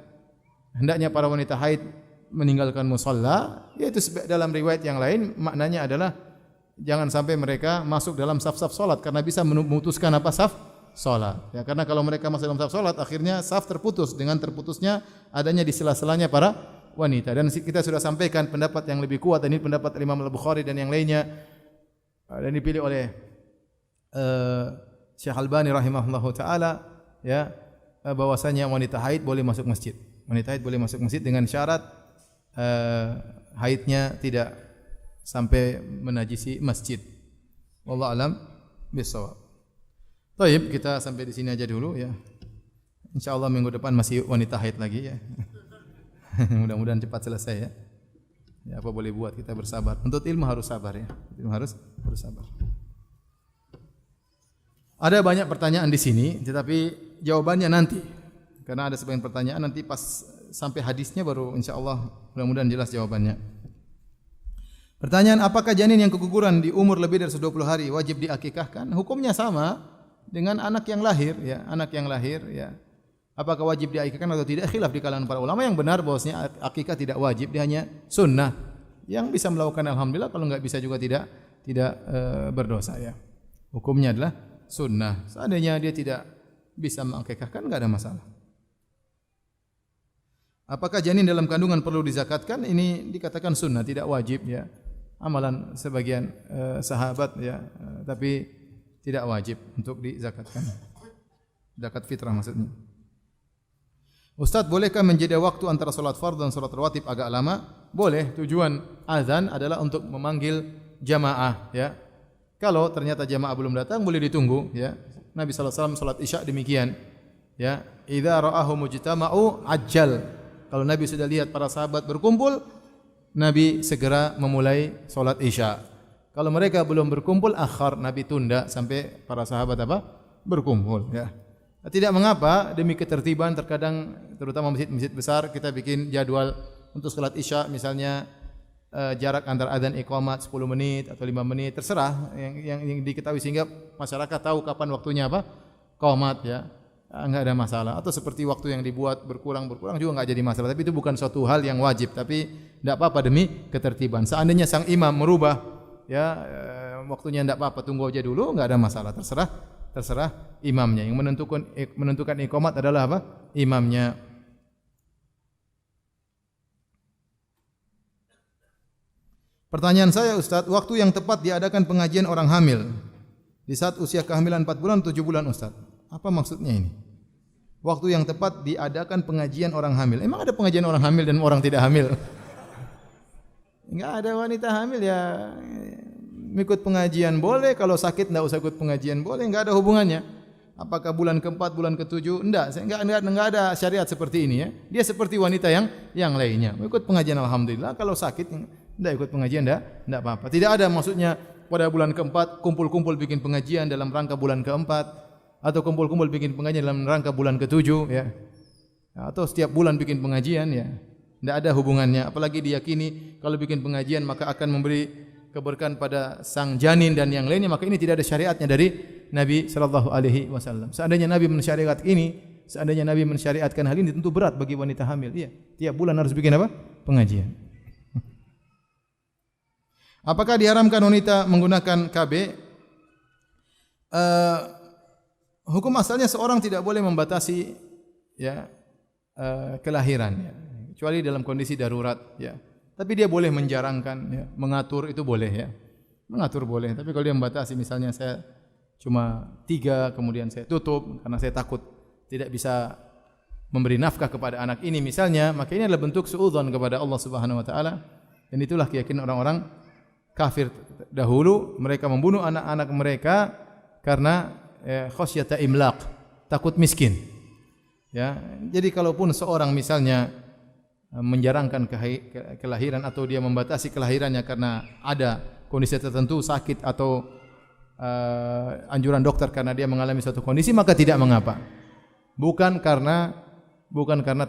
hendaknya para wanita haid meninggalkan musalla? Yaitu dalam riwayat yang lain maknanya adalah jangan sampai mereka masuk dalam saf-saf salat, karena bisa memutuskan saf salat. Ya, karena kalau mereka masuk dalam saf salat, akhirnya saf terputus dengan terputusnya adanya di sela-selanya para wanita. Dan kita sudah sampaikan pendapat yang lebih kuat, dan ini pendapat Imam Al-Bukhari dan yang lainnya, dan dipilih oleh Syekh Albani rahimahullahu taala, ya, bahwasanya wanita haid boleh masuk masjid. Wanita haid boleh masuk masjid dengan syarat haidnya tidak sampai menajisi masjid. Wallahu alam bisawab. Baik, kita sampai di sini aja dulu, ya. Insyaallah minggu depan masih wanita haid lagi, ya. Mudah-mudahan cepat selesai, ya. Ya, apa boleh buat, kita bersabar. Untuk ilmu harus sabar, ya. Ilmu harus bersabar. Ada banyak pertanyaan di sini, tetapi jawabannya nanti. Karena ada sebagian pertanyaan nanti pas sampai hadisnya baru insyaallah mudah-mudahan jelas jawabannya. Pertanyaan, apakah janin yang keguguran di umur lebih dari 120 hari wajib diakikahkan? Hukumnya sama dengan anak yang lahir, ya. Anak yang lahir, ya. Apakah wajib diakikahkan atau tidak? Khilaf di kalangan para ulama. Yang benar bahwasanya akikah tidak wajib, dia hanya sunnah. Yang bisa melakukan alhamdulillah, kalau enggak bisa juga tidak berdosa, ya. Hukumnya adalah sunnah. Seandainya dia tidak bisa mengakikahkan, enggak ada masalah. Apakah janin dalam kandungan perlu dizakatkan? Ini dikatakan sunnah, tidak wajib, ya. Amalan sebagian sahabat, ya, tapi tidak wajib untuk dizakatkan. Zakat fitrah maksudnya. Ustaz, bolehkah menjeda waktu antara salat fardhu dan salat rawatib agak lama? Boleh. Tujuan azan adalah untuk memanggil jamaah, ya. Kalau ternyata jamaah belum datang, boleh ditunggu. Ya, Nabi SAW salat isya demikian. Ya, idza ra'ahu mujtama'u ajjal. Kalau Nabi sudah lihat para sahabat berkumpul, Nabi segera memulai salat isya. Kalau mereka belum berkumpul, akhar, Nabi tunda sampai para sahabat berkumpul. Ya. Tidak mengapa, demi ketertiban terkadang terutama masjid-masjid besar kita bikin jadwal untuk salat isya, misalnya jarak antara adzan iqamat 10 menit atau 5 menit, terserah yang diketahui sehingga masyarakat tahu kapan waktunya qamat, ya. Enggak ada masalah. Atau seperti waktu yang dibuat berkurang juga enggak jadi masalah. Tapi itu bukan suatu hal yang wajib, tapi enggak apa-apa demi ketertiban. Seandainya sang imam merubah, ya, waktunya enggak apa-apa, tunggu aja dulu, enggak ada masalah. Terserah imamnya. Yang menentukan iqamat adalah imamnya. Pertanyaan saya, Ustaz, waktu yang tepat diadakan pengajian orang hamil di saat usia kehamilan 4 bulan 7 bulan, Ustaz. Apa maksudnya ini? Waktu yang tepat diadakan pengajian orang hamil. Emang ada pengajian orang hamil dan orang tidak hamil? Enggak ada wanita hamil ya ikut pengajian boleh, kalau sakit enggak usah ikut pengajian boleh, enggak ada hubungannya. Apakah bulan ke-4, bulan ke-7? Enggak ada syariat seperti ini, ya. Dia seperti wanita yang lainnya. Ikut pengajian alhamdulillah, kalau sakit enggak ikut pengajian enggak apa-apa. Tidak ada maksudnya pada bulan ke-4 kumpul-kumpul bikin pengajian dalam rangka bulan ke-4 atau kumpul-kumpul bikin pengajian dalam rangka bulan ke-7, ya. Atau setiap bulan bikin pengajian, ya. Tidak ada hubungannya. Apalagi diyakini kalau bikin pengajian maka akan memberi keberkahan pada sang janin dan yang lainnya, maka ini tidak ada syariatnya dari Nabi sallallahu alaihi wasallam. Seandainya Nabi mensyariatkan hal ini, tentu berat bagi wanita hamil. Iya, tiap bulan harus bikin pengajian. Apakah diharamkan wanita menggunakan KB? Hukum asalnya seorang tidak boleh membatasi, ya, kelahiran, ya, kecuali dalam kondisi darurat, ya. Tapi dia boleh menjarangkan, ya, mengatur itu boleh, ya. Mengatur boleh, tapi kalau dia membatasi, misalnya saya cuma 3 kemudian saya tutup karena saya takut tidak bisa memberi nafkah kepada anak ini misalnya, maka ini adalah bentuk suudzon kepada Allah Subhanahu wa taala, dan itulah keyakinan orang-orang kafir dahulu. Mereka membunuh anak-anak mereka karena khasyata imlaq, takut miskin, ya. Jadi kalaupun seorang misalnya menjarangkan kelahiran atau dia membatasi kelahirannya karena ada kondisi tertentu, sakit atau anjuran dokter karena dia mengalami suatu kondisi, maka tidak mengapa. Bukan karena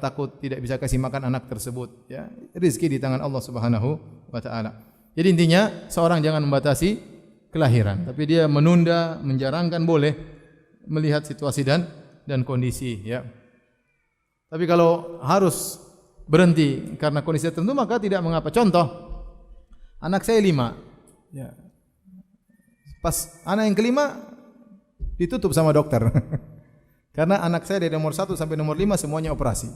takut tidak bisa kasih makan anak tersebut, ya. Rezeki di tangan Allah Subhanahu wa taala. Jadi intinya seorang jangan membatasi kelahiran, tapi dia menunda, menjarangkan boleh melihat situasi dan kondisi, ya. Tapi kalau harus berhenti karena kondisi tertentu maka tidak mengapa. Contoh, anak saya 5, ya. Pas anak yang kelima ditutup sama dokter. Karena anak saya dari nomor 1 sampai nomor 5 semuanya operasi.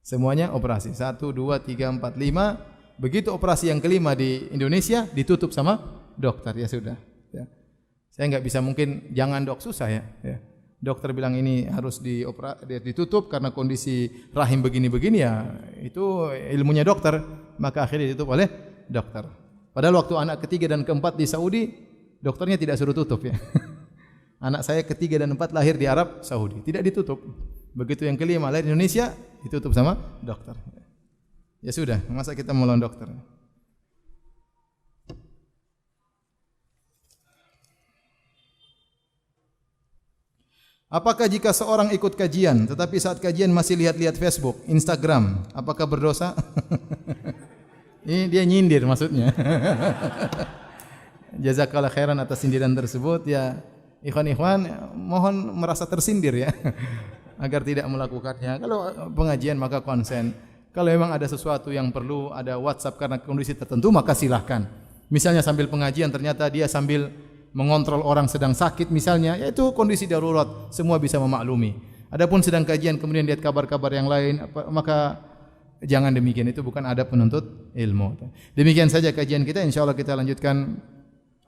Semuanya operasi. 1, 2, 3, 4, 5. Begitu operasi yang kelima di Indonesia ditutup sama dokter, ya sudah, ya. Saya enggak bisa, mungkin jangan dok, susah, ya. Dokter bilang ini harus ditutup karena kondisi rahim begini-begini, ya. Itu ilmunya dokter, maka akhirnya ditutup oleh dokter. Padahal waktu anak ketiga dan keempat di Saudi, dokternya tidak suruh tutup, ya. Anak saya ketiga dan 4 lahir di Arab Saudi, tidak ditutup. Begitu yang kelima lahir di Indonesia, ditutup sama dokter. Ya sudah, masa kita mau lawan dokter? Apakah jika seorang ikut kajian, tetapi saat kajian masih lihat-lihat Facebook, Instagram, apakah berdosa? Ini dia nyindir maksudnya. Jazakallah khairan atas sindiran tersebut, ya. Ikhwan-ikhwan, mohon merasa tersindir, ya, agar tidak melakukannya. Kalau pengajian maka konsen. Kalau memang ada sesuatu yang perlu ada WhatsApp karena kondisi tertentu, maka silahkan. Misalnya sambil pengajian ternyata dia sambil mengontrol orang sedang sakit misalnya, yaitu kondisi darurat, semua bisa memaklumi. Adapun sedang kajian kemudian lihat kabar-kabar yang lain, maka jangan demikian, itu bukan adab penuntut ilmu. Demikian saja kajian kita, insyaallah kita lanjutkan.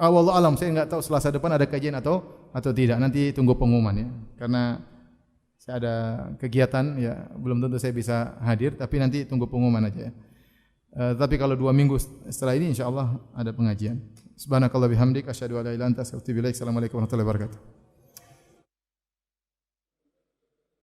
Wallahu alam, saya enggak tahu Selasa depan ada kajian atau tidak. Nanti tunggu pengumuman, ya. Karena saya ada kegiatan, ya, belum tentu saya bisa hadir, tapi nanti tunggu pengumuman aja, ya. Tapi kalau 2 minggu setelah ini insyaallah ada pengajian. Subhanakallah bihamdik asyhadu an la ilaha illa anta astaghfiruka wa atubu ilaik. Assalamualaikum warahmatullahi wabarakatuh.